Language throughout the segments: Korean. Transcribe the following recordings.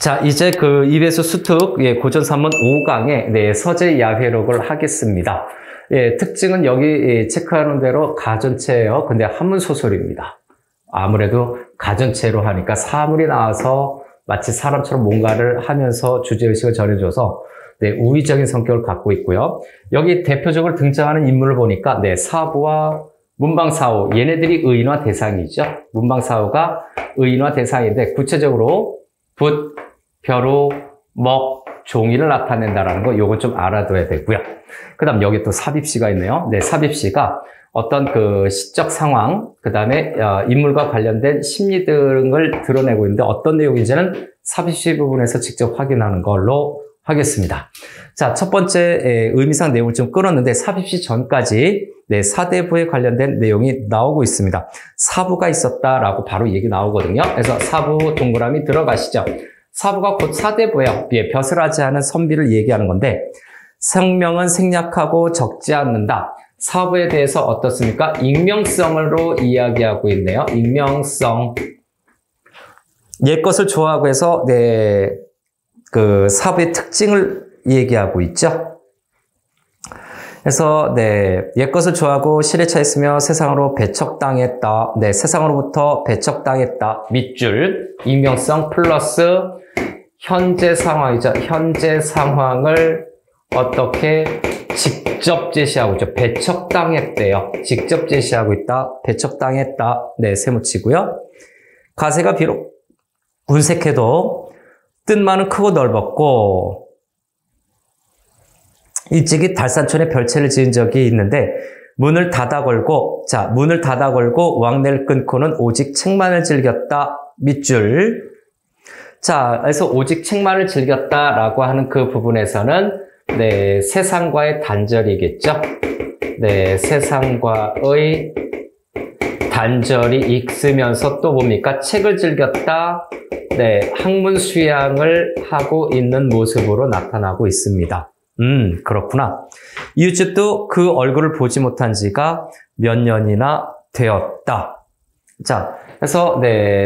자, 이제 그 이베소 수특 고전 산문 5강의 서재 야회록을 하겠습니다. 특징은 여기 체크하는 대로 가전체예요. 근데 한문 소설입니다. 아무래도 가전체로 하니까 사물이 나와서 마치 사람처럼 뭔가를 하면서 주제의식을 전해줘서 우의적인 성격을 갖고 있고요. 여기 대표적으로 등장하는 인물을 보니까 사부와 문방사후, 얘네들이 의인화 대상이죠. 문방사후가 의인화 대상인데 구체적으로 붓, 벼루, 먹, 종이를 나타낸다라는 거 요건 좀 알아둬야 되고요. 그 다음 여기 또 삽입시가 있네요. 삽입시가 어떤 그 시적 상황, 그 다음에 인물과 관련된 심리 등을 드러내고 있는데 어떤 내용인지는 삽입시 부분에서 직접 확인하는 걸로 하겠습니다. 자, 첫 번째 의미상 내용을 좀 끊었는데 삽입시 전까지 사대부에 관련된 내용이 나오고 있습니다. 사부가 있었다라고 바로 얘기 나오거든요. 그래서 사부 동그라미 들어가시죠. 사부가 곧 사대부예요. 벼슬하지 않은 선비를 얘기하는 건데 생명은 생략하고 적지 않는다. 사부에 대해서 어떻습니까? 익명성으로 이야기하고 있네요. 익명성. 옛것을 좋아하고 해서 그 사부의 특징을 얘기하고 있죠. 그래서 옛것을 좋아하고 실에 차 있으며 세상으로 배척당했다. 세상으로부터 배척당했다. 밑줄 익명성 플러스 현재 상황이죠. 현재 상황을 어떻게 직접 제시하고 있죠. 배척당했대요. 직접 제시하고 있다. 배척당했다. 세모치고요. 가세가 비록 운색해도 뜬만은 크고 넓었고 일찍이 달산촌에 별채를 지은 적이 있는데 문을 닫아 걸고 왕래를 끊고는 오직 책만을 즐겼다. 밑줄. 자, 그래서 오직 책만을 즐겼다라고 하는 그 부분에서는 세상과의 단절이겠죠. 세상과의 단절이 있으면서 또 뭡니까? 책을 즐겼다. 학문 수양을 하고 있는 모습으로 나타나고 있습니다. 그렇구나. 이웃집도 그 얼굴을 보지 못한 지가 몇 년이나 되었다. 자, 그래서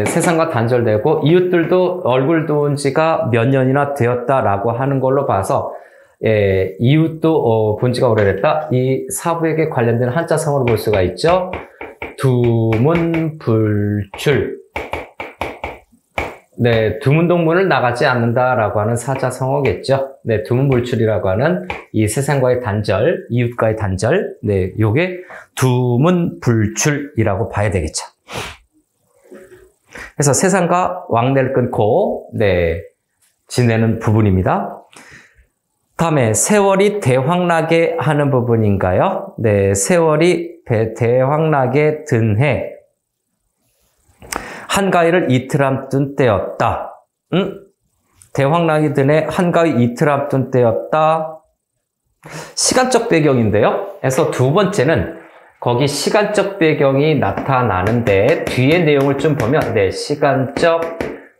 세상과 단절되고 이웃들도 얼굴 본 지가 몇 년이나 되었다라고 하는 걸로 봐서 이웃도 본 지가 오래됐다. 이 사부에게 관련된 한자성어로 볼 수가 있죠. 두문불출. 두문동문을 나가지 않는다라고 하는 사자성어겠죠. 두문불출이라고 하는 이 세상과의 단절, 이웃과의 단절. 요게 두문불출이라고 봐야 되겠죠. 그래서 세상과 왕래를 끊고, 지내는 부분입니다. 다음에 세월이 대황나게 하는 부분인가요? 세월이 대황나게 든 해. 한가위를 이틀 앞둔 때였다. 대황나게 든 해 한가위 이틀 앞둔 때였다. 시간적 배경인데요. 그래서 두 번째는 거기 시간적 배경이 나타나는데 뒤에 내용을 좀 보면 시간적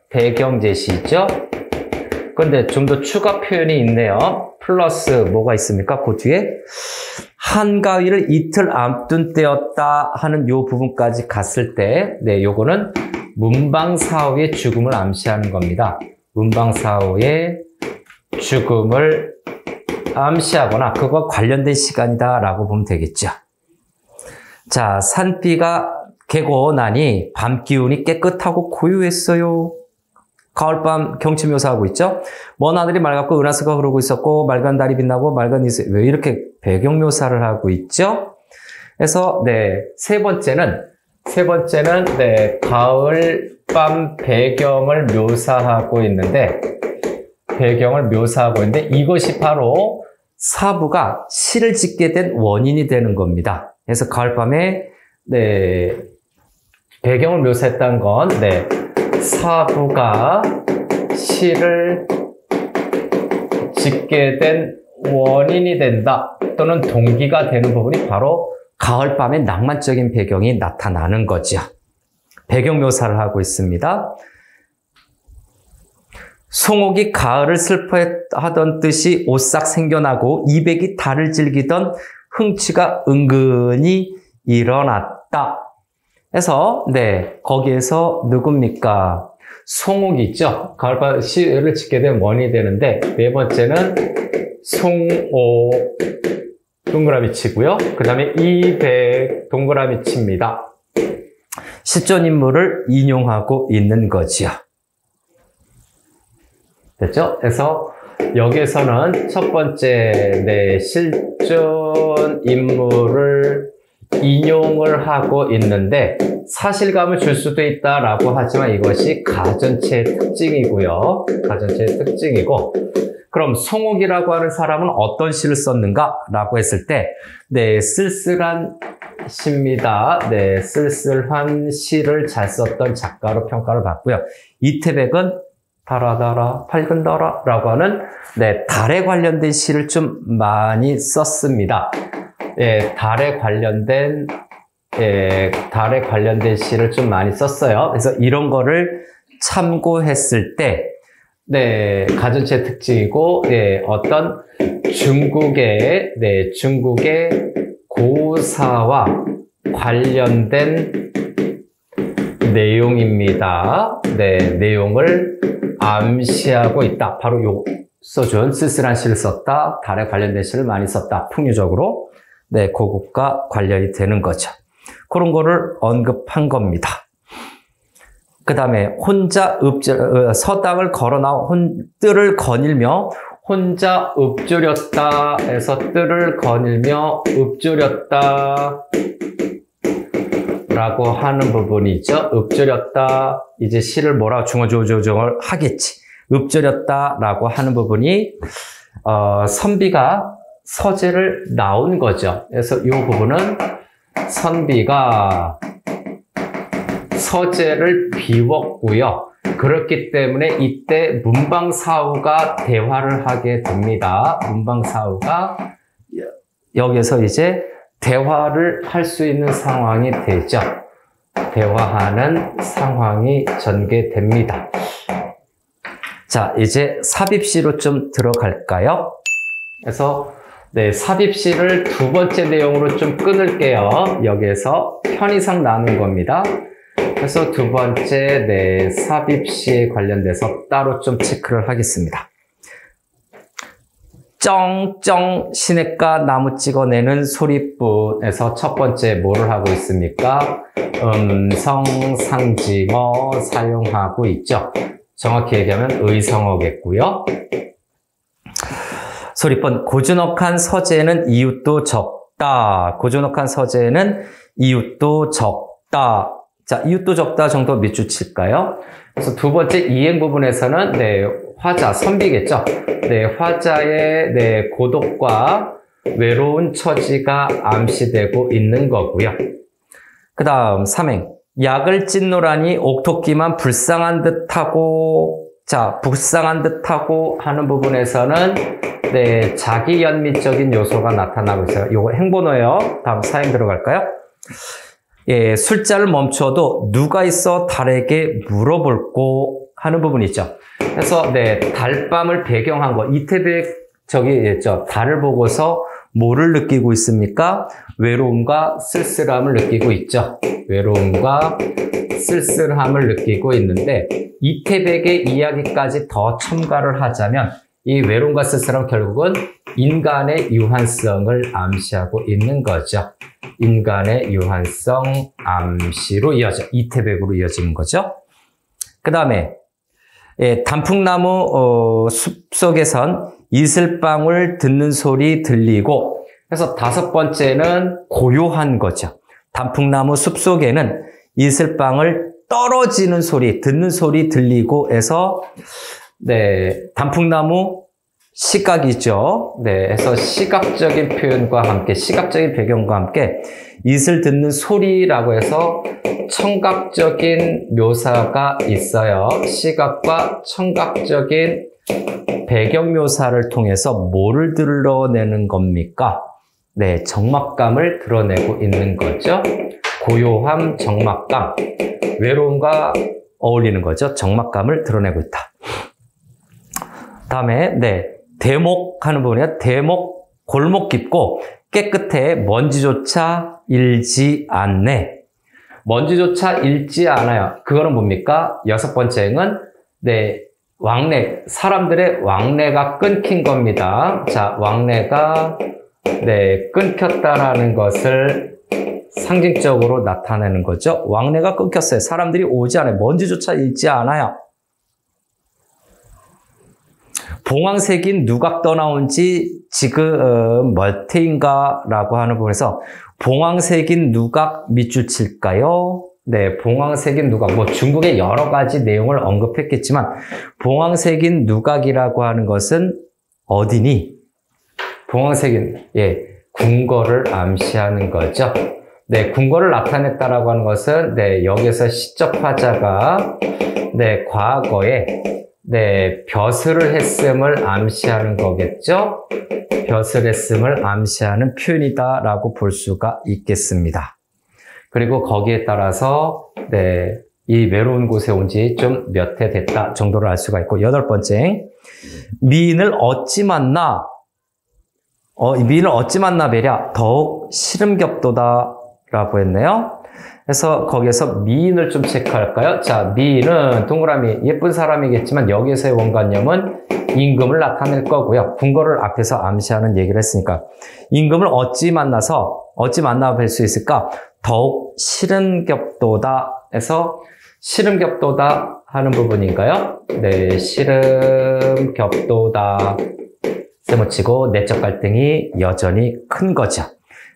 배경 제시죠. 그런데 좀 더 추가 표현이 있네요. 플러스 뭐가 있습니까? 그 뒤에 한가위를 이틀 앞둔 때였다 하는 요 부분까지 갔을 때 요거는 문방사후의 죽음을 암시하는 겁니다. 문방사후의 죽음을 암시하거나 그거와 관련된 시간이다라고 보면 되겠죠. 자, 산비가 개고 나니 밤 기운이 깨끗하고 고요했어요. 가을밤 경치 묘사하고 있죠. 먼 하늘이 맑았고 은하수가 흐르고 있었고 맑은 달이 빛나고 맑은 이슬. 왜 이렇게 배경 묘사를 하고 있죠? 그래서 세 번째는 가을밤 배경을 묘사하고 있는데 이것이 바로 사부가 시를 짓게 된 원인이 되는 겁니다. 그래서 가을밤에 배경을 묘사했다는 건 사부가 시를 짓게 된 원인이 된다 또는 동기가 되는 부분이 바로 가을밤의 낭만적인 배경이 나타나는 거죠. 배경 묘사를 하고 있습니다. 송옥이 가을을 슬퍼하던 듯이 오싹 생겨나고 이백이 달을 즐기던 흥취가 은근히 일어났다. 그래서 거기에서 누굽니까? 송옥이 있죠. 가을바다 시를 짓게 된 원인이 되는데 네 번째는 송옥 동그라미 치고요. 그 다음에 이백 동그라미 칩니다. 실존 인물을 인용하고 있는 거지요. 됐죠? 그래서 여기에서는 첫 번째 실존 인물을 인용을 하고 있는데 사실감을 줄 수도 있다라고 하지만 이것이 가전체의 특징이고요. 가전체의 특징이고, 그럼 송옥이라고 하는 사람은 어떤 시를 썼는가? 라고 했을 때 쓸쓸한 시입니다. 쓸쓸한 시를 잘 썼던 작가로 평가를 받고요. 이태백은 달아달아 밝은 달아 라고 하는 달에 관련된 시를 좀 많이 썼습니다. 달에 관련된 시를 좀 많이 썼어요. 그래서 이런 거를 참고했을 때 가전체 특징이고 어떤 중국의 고사와 관련된 내용입니다. 내용을 암시하고 있다. 바로 요 써준 쓸쓸한 시를 썼다. 달에 관련된 시를 많이 썼다. 풍류적으로 그것과 관련이 되는 거죠. 그런 거를 언급한 겁니다. 그 다음에 혼자 서당을 걸어 나와 뜰을 거닐며 혼자 읊조렸다 해서 뜰을 거닐며 읊조렸다 라고 하는 부분이죠. 읊조렸다, 이제 시를 뭐라고 중어조정을 하겠지. 읊조렸다 라고 하는 부분이 선비가 서재를 나온 거죠. 그래서 이 부분은 선비가 서재를 비웠고요. 그렇기 때문에 이때 문방사후가 대화를 하게 됩니다. 문방사후가 여기서 이제 대화를 할 수 있는 상황이 되죠. 대화하는 상황이 전개됩니다. 자, 이제 삽입시로 좀 들어갈까요? 그래서 삽입시를 두 번째 내용으로 좀 끊을게요. 여기에서 편의상 나눈 겁니다. 그래서 두 번째 삽입시에 관련돼서 따로 좀 체크를 하겠습니다. 쩡쩡 시냇가 나무 찍어내는 소리뿐에서 첫 번째 뭐를 하고 있습니까? 음성 상징어 사용하고 있죠. 정확히 얘기하면 의성어겠고요. 소리뿐 고즈넉한 서재에는 이웃도 적다. 고즈넉한 서재에는 이웃도 적다. 자, 이웃도 적다 정도 밑줄 칠까요? 그래서 두 번째 이행 부분에서는 화자, 선비겠죠. 화자의 고독과 외로운 처지가 암시되고 있는 거고요. 그 다음 3행. 약을 찢노라니 옥토끼만 불쌍한 듯하고, 자, 불쌍한 듯하고 하는 부분에서는 자기 연미적인 요소가 나타나고 있어요. 요거 행본어예요. 다음 4행 들어갈까요? 술자를 멈춰도 누가 있어 달에게 물어볼꼬 하는 부분이 있죠. 그래서 달밤을 배경한 거, 이태백 달을 보고서 뭐를 느끼고 있습니까? 외로움과 쓸쓸함을 느끼고 있죠. 외로움과 쓸쓸함을 느끼고 있는데 이태백의 이야기까지 더 첨가를 하자면 이 외로움과 쓸쓸함은 결국은 인간의 유한성을 암시하고 있는 거죠. 인간의 유한성 암시로 이태백으로 이어지는 거죠. 그 다음에 단풍나무 숲속에선 이슬방울 듣는 소리 들리고, 그래서 다섯 번째는 고요한 거죠. 단풍나무 숲속에는 이슬방울 떨어지는 소리, 듣는 소리 들리고 해서 단풍나무 시각이죠. 그래서 시각적인 표현과 함께, 시각적인 배경과 함께 이슬 듣는 소리라고 해서 청각적인 묘사가 있어요. 시각과 청각적인 배경 묘사를 통해서 뭐를 드러내는 겁니까? 적막감을 드러내고 있는 거죠. 고요함, 적막감, 외로움과 어울리는 거죠. 적막감을 드러내고 있다. 다음에 대목 하는 부분이요. 대목, 골목 깊고 깨끗해 먼지조차 일지 않네. 먼지조차 잃지 않아요. 그거는 뭡니까? 여섯 번째 행은 네, 왕래, 사람들의 왕래가 끊긴 겁니다. 자, 왕래가 네, 끊겼다라는 것을 상징적으로 나타내는 거죠. 왕래가 끊겼어요. 사람들이 오지 않아요. 먼지조차 잃지 않아요. 봉황색인 누각 떠나온지 지금 몇 해인가라고 하는 부분에서 봉황색인 누각 밑줄 칠까요? 네, 봉황색인 누각. 뭐 중국의 여러 가지 내용을 언급했겠지만 봉황색인 누각이라고 하는 것은 어디니? 봉황색인 궁궐을 암시하는 거죠. 네, 궁궐을 나타냈다라고 하는 것은 네, 여기서 시적 화자가 네, 과거에 네, 벼슬을 했음을 암시하는 거겠죠? 벼슬 했음을 암시하는 표현이다라고 볼 수가 있겠습니다. 그리고 거기에 따라서 네, 이 외로운 곳에 온 지 좀 몇 해 됐다 정도를 알 수가 있고, 여덟 번째, 미인을 어찌 만나? 미인을 어찌 만나 뵈랴? 더욱 시름겹도다라고 했네요. 그래서 거기에서 미인을 좀 체크할까요? 자, 미인은 동그라미 예쁜 사람이겠지만 여기에서의 원관념은 임금을 나타낼 거고요. 궁궐을 앞에서 암시하는 얘기를 했으니까 임금을 어찌 만나 뵐 수 있을까? 더욱 시름겹도다 해서 시름겹도다 하는 부분인가요? 네, 시름겹도다 세모치고 내적 갈등이 여전히 큰 거죠.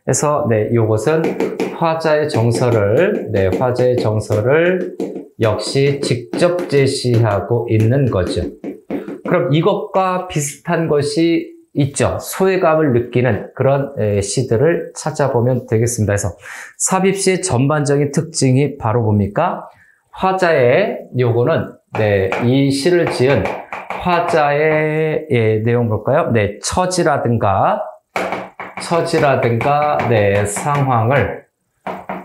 그래서 네, 요것은 화자의 정서를 역시 직접 제시하고 있는 거죠. 그럼 이것과 비슷한 것이 있죠. 소외감을 느끼는 그런 시들을 찾아보면 되겠습니다. 그래서 삽입시의 전반적인 특징이 바로 뭡니까? 화자의 요거는 네, 이 시를 지은 화자의 내용 볼까요? 네, 처지라든가 네, 상황을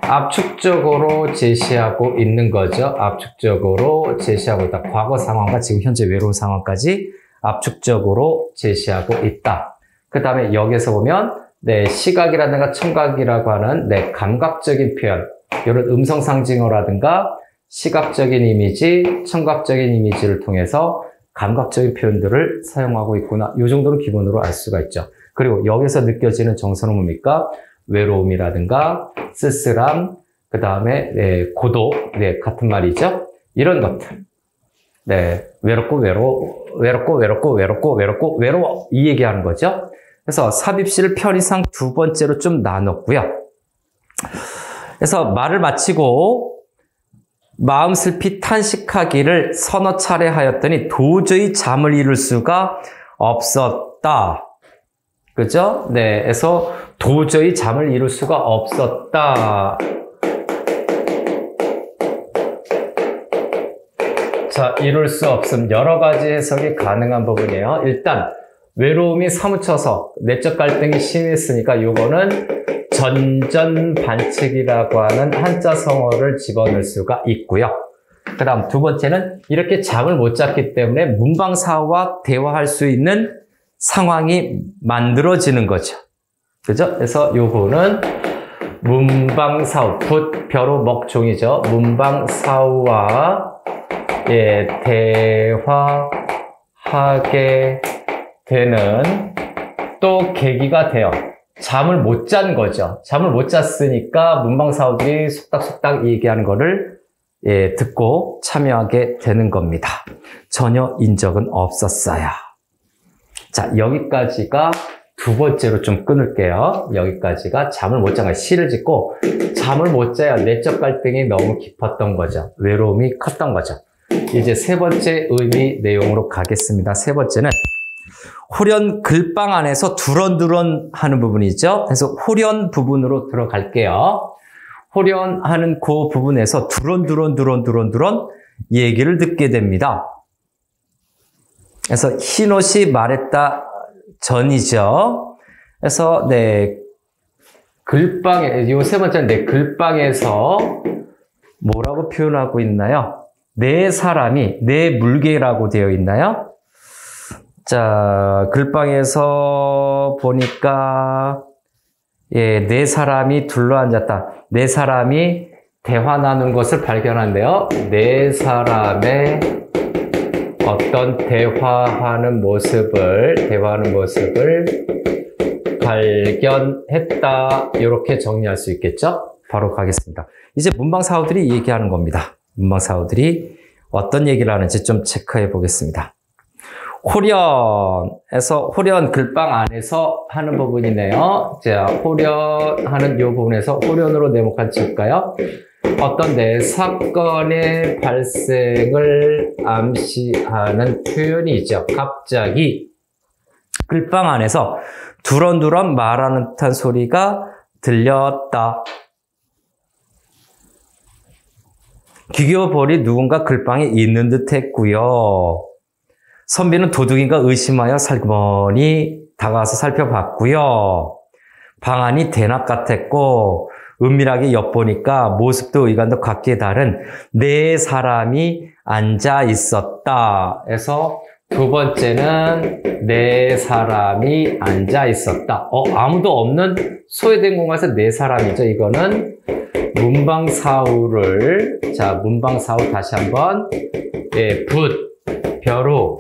압축적으로 제시하고 있는 거죠. 압축적으로 제시하고 있다. 과거 상황과 지금 현재 외로운 상황까지 압축적으로 제시하고 있다. 그 다음에 여기서 보면 네, 시각이라든가 청각이라고 하는 네, 감각적인 표현, 이런 음성 상징어라든가 시각적인 이미지, 청각적인 이미지를 통해서 감각적인 표현들을 사용하고 있구나. 이 정도는 기본으로 알 수가 있죠. 그리고 여기서 느껴지는 정서는 뭡니까? 외로움이라든가 쓸쓸함, 그 다음에 네, 고독, 네, 같은 말이죠. 이런 것들. 네, 외로워. 이 얘기하는 거죠. 그래서 삽입시를 편의상 두 번째로 좀 나눴고요. 그래서 말을 마치고 마음 슬피 탄식하기를 서너 차례 하였더니 도저히 잠을 이룰 수가 없었다. 그죠? 네, 그래서 도저히 잠을 이룰 수가 없었다. 자, 이룰 수 없음. 여러 가지 해석이 가능한 부분이에요. 일단 외로움이 사무쳐서 내적 갈등이 심했으니까 요거는 전전반측이라고 하는 한자 성어를 집어넣을 수가 있고요. 그 다음 두 번째는 이렇게 잠을 못 잤기 때문에 문방사와 대화할 수 있는 상황이 만들어지는 거죠. 그죠? 그래서 요거는 문방사우, 붓, 벼로, 먹종이죠. 문방사우와 대화하게 되는 또 계기가 돼요. 잠을 못 잔 거죠. 잠을 못 잤으니까 문방사우들이 속닥속닥 얘기하는 거를 듣고 참여하게 되는 겁니다. 전혀 인적은 없었어요. 자, 여기까지가 두 번째로 좀 끊을게요. 여기까지가 잠을 못 잔 거예요. 시를 짓고 잠을 못 자야 내적 갈등이 너무 깊었던 거죠. 외로움이 컸던 거죠. 이제 세 번째 의미 내용으로 가겠습니다. 세 번째는 호련 글방 안에서 두런두런 하는 부분이죠. 그래서 호련 부분으로 들어갈게요. 호련 하는 그 부분에서 두런두런 얘기를 듣게 됩니다. 그래서 흰옷이 말했다 전이죠. 그래서 네, 글방에, 요 세 번째는 네, 글방에서 뭐라고 표현하고 있나요? 네 사람이, 네 물개라고 되어 있나요? 자, 글방에서 보니까 네 사람이 둘러앉았다. 네 사람이 대화 나눈 것을 발견한대요. 네 사람의 어떤 대화하는 모습을 발견했다. 이렇게 정리할 수 있겠죠? 바로 가겠습니다. 이제 문방사우들이 얘기하는 겁니다. 문방사우들이 어떤 얘기를 하는지 좀 체크해 보겠습니다. 호련에서, 호련 글방 안에서 하는 부분이네요. 자, 호련하는 이 부분에서 호련으로 네모칸 칠까요? 어떤 사건의 발생을 암시하는 표현이죠. 갑자기 글방 안에서 두런두런 말하는 듯한 소리가 들렸다. 귀겨워버리 누군가 글방에 있는 듯 했고요. 선비는 도둑인가 의심하여 살그머니 다가와서 살펴봤고요. 방 안이 대낮 같았고 은밀하게 엿보니까 모습도 의관도 각기 다른 네 사람이 앉아 있었다. 그래서 두 번째는 네 사람이 앉아 있었다. 아무도 없는 소외된 공간에서 네 사람이죠. 이거는 문방사우를, 자, 문방사우 다시 한번, 붓, 벼루,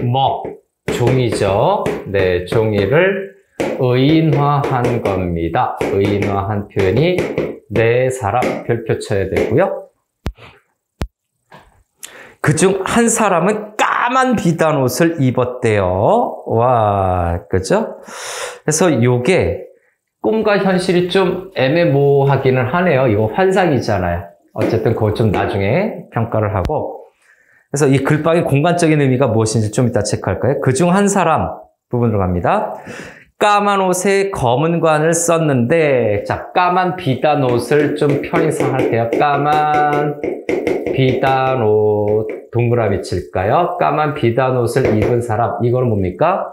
먹, 종이죠. 네, 종이를 의인화한 겁니다. 의인화한 표현이 네 사람 별표 쳐야 되고요. 그중 한 사람은 까만 비단 옷을 입었대요. 와, 그죠? 그래서 요게 꿈과 현실이 좀 애매모호하기는 하네요. 이거 환상이잖아요. 어쨌든 그거 좀 나중에 평가를 하고. 그래서 이 글방의 공간적인 의미가 무엇인지 좀 이따 체크할까요? 그중 한 사람 부분으로 갑니다. 까만 옷에 검은 관을 썼는데, 자, 까만 비단 옷을 좀 편의상할게요. 까만 비단 옷, 동그라미 칠까요? 까만 비단 옷을 입은 사람, 이거는 뭡니까?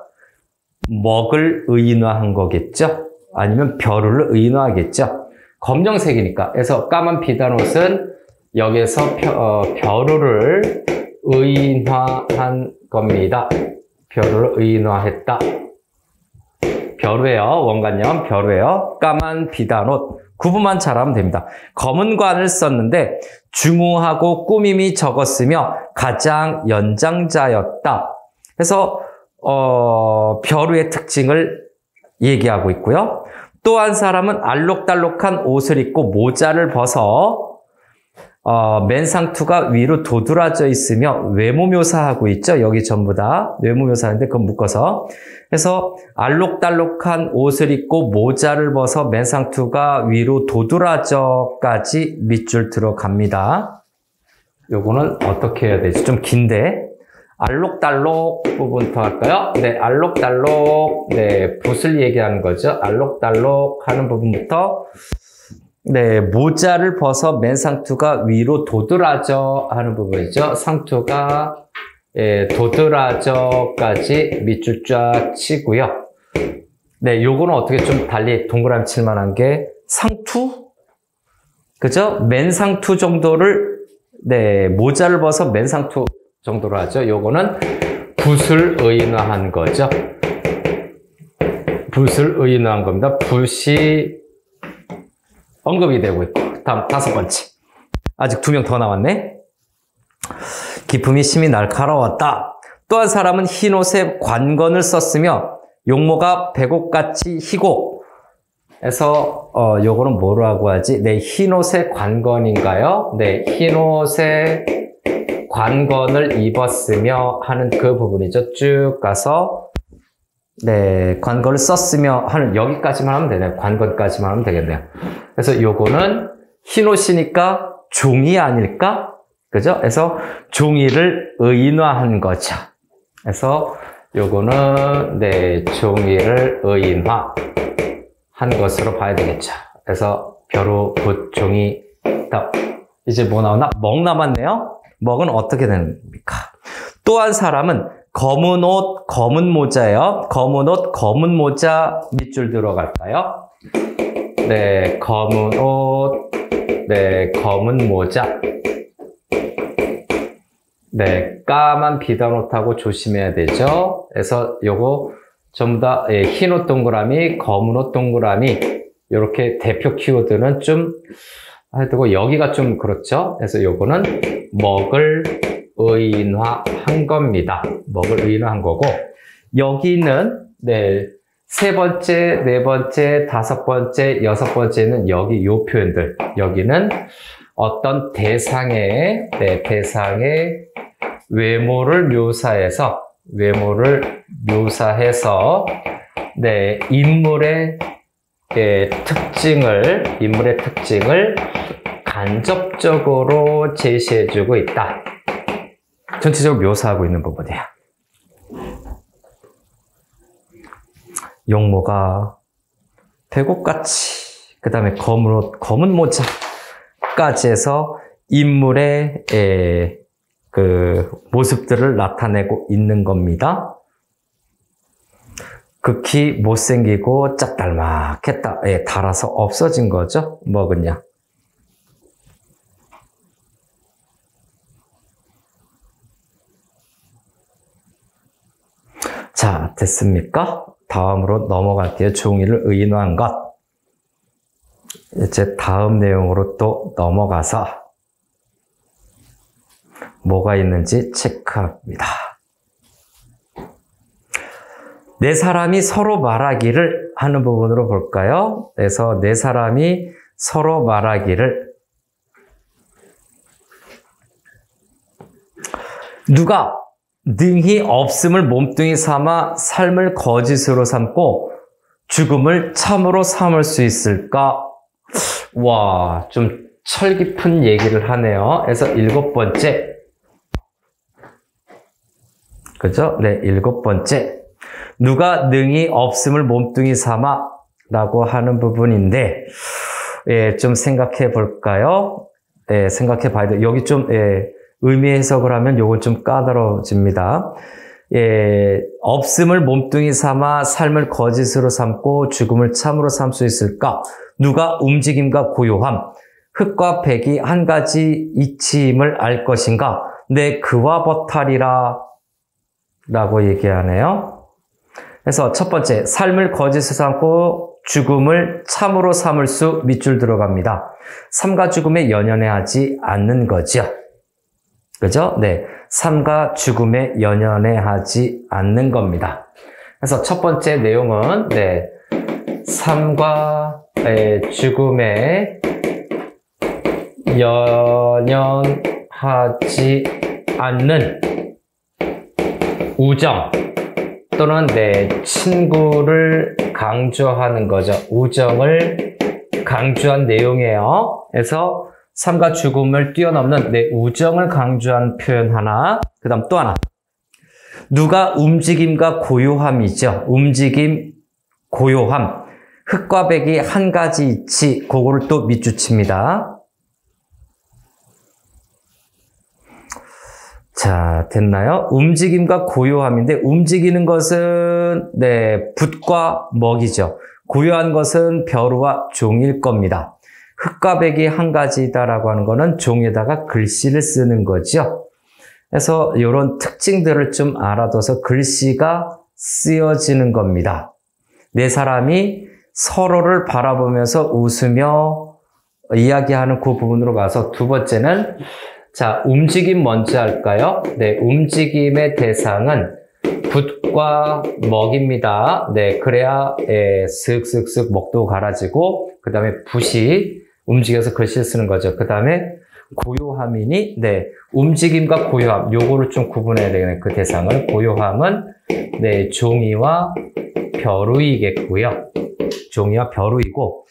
먹을 의인화한 거겠죠? 아니면 벼루를 의인화하겠죠? 검정색이니까. 그래서 까만 비단 옷은 여기에서 벼루를 의인화한 겁니다. 벼루를 의인화했다. 벼루예요. 원관념 벼루예요. 까만 비단옷. 구분만 잘하면 됩니다. 검은 관을 썼는데 중후하고 꾸밈이 적었으며 가장 연장자였다. 그래서 벼루의 특징을 얘기하고 있고요. 또 한 사람은 알록달록한 옷을 입고 모자를 벗어 맨상투가 위로 도드라져 있으며 외모 묘사하고 있죠. 여기 전부 다 외모 묘사하는데 그건 묶어서. 그래서 알록달록한 옷을 입고 모자를 벗어 맨상투가 위로 도드라져까지 밑줄 들어갑니다. 요거는 어떻게 해야 되지? 좀 긴데. 알록달록 부분부터 할까요? 네, 알록달록. 네, 붓을 얘기하는 거죠. 알록달록 하는 부분부터. 네, 모자를 벗어 맨상투가 위로 도드라져 하는 부분이죠. 상투가 도드라져까지 밑줄 쫙 치고요. 네, 요거는 어떻게 좀 달리 동그라미 칠만한 게 상투? 그죠? 맨상투 정도를, 네, 모자를 벗어 맨상투 정도로 하죠. 요거는 붓을 의인화한 거죠. 붓을 의인화한 겁니다. 붓이 언급이 되고 있고. 다음 다섯 번째. 아직 두 명 더 남았네. 기품이 심히 날카로웠다. 또 한 사람은 흰 옷에 관건을 썼으며 용모가 백옥같이 희고. 그래서 요거는 뭐라고 하지? 네, 흰 옷에 관건인가요? 네, 흰 옷에 관건을 입었으며 하는 그 부분이죠. 쭉 가서 네, 관건을 썼으며 하는 여기까지만 하면 되네요. 관건까지만 하면 되겠네요. 그래서 요거는 흰옷이니까 종이 아닐까? 그죠? 그래서 종이를 의인화한 거죠. 그래서 요거는 네, 종이를 의인화한 것으로 봐야 되겠죠. 그래서 벼루, 붓, 종이. 이제 뭐 나오나? 먹 남았네요. 먹은 어떻게 됩니까? 또 한 사람은 검은 옷, 검은 모자예요. 검은 옷, 검은 모자 밑줄 들어갈까요? 네, 검은 옷, 네, 검은 모자. 네, 까만 비단 옷하고 조심해야 되죠. 그래서 요거 전부 다 흰 옷 동그라미, 검은 옷 동그라미 이렇게 대표 키워드는 좀 해두고 여기가 좀 그렇죠. 그래서 요거는 먹을 의인화한 겁니다. 먹을 의인화한 거고 여기는 네, 세 번째, 네 번째, 다섯 번째, 여섯 번째는 여기 요 표현들. 여기는 어떤 대상의 네, 대상의 외모를 묘사해서 네, 인물의 특징을 간접적으로 제시해주고 있다. 전체적으로 묘사하고 있는 부분이야. 용모가 배꼽같이, 그 다음에 검은 모자까지 해서 인물의 그 모습들을 나타내고 있는 겁니다. 극히 못생기고 짭짤막했다. 달아서 없어진 거죠. 먹은요. 자, 됐습니까? 다음으로 넘어갈게요. 종이를 의인화한 것. 이제 다음 내용으로 또 넘어가서 뭐가 있는지 체크합니다. 네 사람이 서로 말하기를 하는 부분으로 볼까요? 그래서 네 사람이 서로 말하기를 누가 능히 없음을 몸뚱이 삼아 삶을 거짓으로 삼고 죽음을 참으로 삼을 수 있을까? 와, 좀 철 깊은 얘기를 하네요. 그래서 일곱 번째. 그죠? 네, 일곱 번째. 누가 능히 없음을 몸뚱이 삼아 라고 하는 부분인데, 좀 생각해 볼까요? 생각해 봐야 돼요. 여기 좀, 의미 해석을 하면 요건 좀 까다로워집니다. 없음을 몸뚱이 삼아 삶을 거짓으로 삼고 죽음을 참으로 삼을 수 있을까? 누가 움직임과 고요함, 흙과 백이 한 가지 이치임을 알 것인가? 내 그와 버탈이라 라고 얘기하네요. 그래서 첫 번째, 삶을 거짓으로 삼고 죽음을 참으로 삼을 수 밑줄 들어갑니다. 삶과 죽음에 연연해하지 않는 거죠. 그죠? 네. 삶과 죽음에 연연해하지 않는 겁니다. 그래서 첫 번째 내용은, 네. 삶과 죽음에 연연하지 않는 우정 또는 내 친구를 강조하는 거죠. 우정을 강조한 내용이에요. 그래서 삶과 죽음을 뛰어넘는 내 우정을 강조한 표현 하나, 그 다음 또 하나. 누가 움직임과 고요함이죠. 움직임, 고요함. 흙과 백이 한 가지 이치, 그거를 또 밑줄칩니다. 자, 됐나요? 움직임과 고요함인데, 움직이는 것은, 네, 붓과 먹이죠. 고요한 것은 벼루와 종일 겁니다. 흙과 백이 한 가지다라고 하는 거는 종에다가 글씨를 쓰는 거죠. 그래서 이런 특징들을 좀 알아둬서 글씨가 쓰여지는 겁니다. 네 사람이 서로를 바라보면서 웃으며 이야기하는 그 부분으로 가서 두 번째는 자, 움직임 먼저 할까요? 네, 움직임의 대상은 붓과 먹입니다. 네, 그래야 슥슥슥 먹도 갈아지고 그 다음에 붓이 움직여서 글씨를 쓰는 거죠. 그 다음에 고요함이니 네, 움직임과 고요함 요거를 좀 구분해야 되겠네요. 그 대상을 고요함은 네, 종이와 벼루이겠고요. 종이와 벼루이고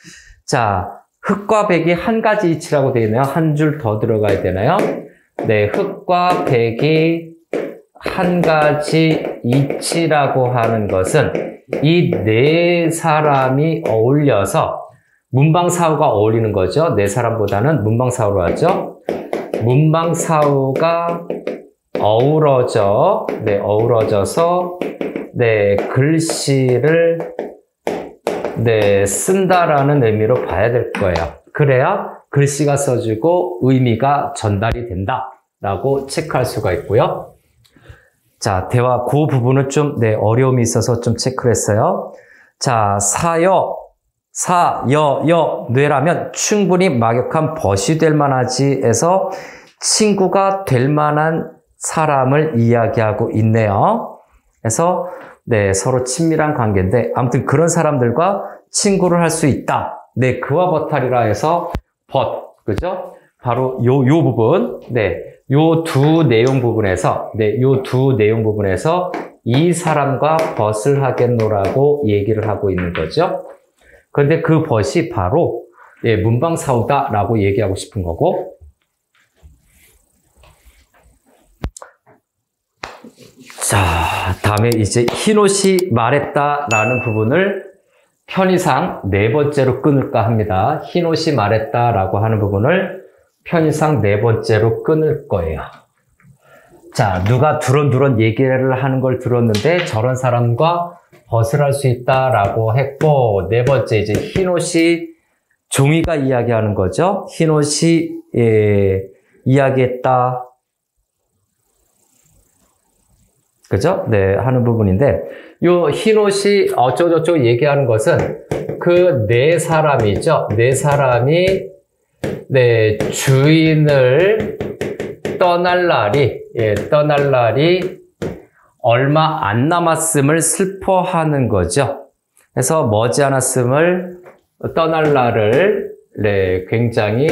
자, 흙과 백이 한 가지 이치라고 되어 있나요? 한 줄 더 들어가야 되나요? 네, 흙과 백이 한 가지 이치라고 하는 것은 이 네 사람이 어울려서 문방사우가 어울리는 거죠. 네 사람보다는 문방사우로 하죠. 문방사우가 어우러져서 글씨를 쓴다라는 의미로 봐야 될 거예요. 그래야 글씨가 써지고 의미가 전달이 된다라고 체크할 수가 있고요. 자, 대화 그 부분은 좀 어려움이 있어서 좀 체크를 했어요. 자, 사여 뇌라면 충분히 막역한 벗이 될 만하지 해서 친구가 될 만한 사람을 이야기하고 있네요. 그래서 네, 서로 친밀한 관계인데 아무튼 그런 사람들과 친구를 할 수 있다. 네, 그와 버탈이라 해서 그죠? 바로 요 부분. 네, 요 두 내용 부분에서 이 사람과 벗을 하겠노라고 얘기를 하고 있는 거죠. 그런데 그 벗이 바로 예, 문방사우다라고 얘기하고 싶은 거고. 자, 다음에 이제 흰옷이 말했다라는 부분을 편의상 네 번째로 끊을까 합니다. 흰옷이 말했다라고 하는 부분을 편의상 네 번째로 끊을 거예요. 자, 누가 두런두런 얘기를 하는 걸 들었는데 저런 사람과 벗을 할 수 있다라고 했고, 네 번째 이제 흰옷이 종이가 이야기하는 거죠. 흰옷이 이야기했다. 그죠? 네, 하는 부분인데, 요 흰옷이 어쩌고저쩌고 얘기하는 것은 그 네 사람이죠. 네 사람이, 네, 주인을 떠날 날이 얼마 안 남았음을 슬퍼하는 거죠. 그래서 머지않았음을 떠날 날을, 네, 굉장히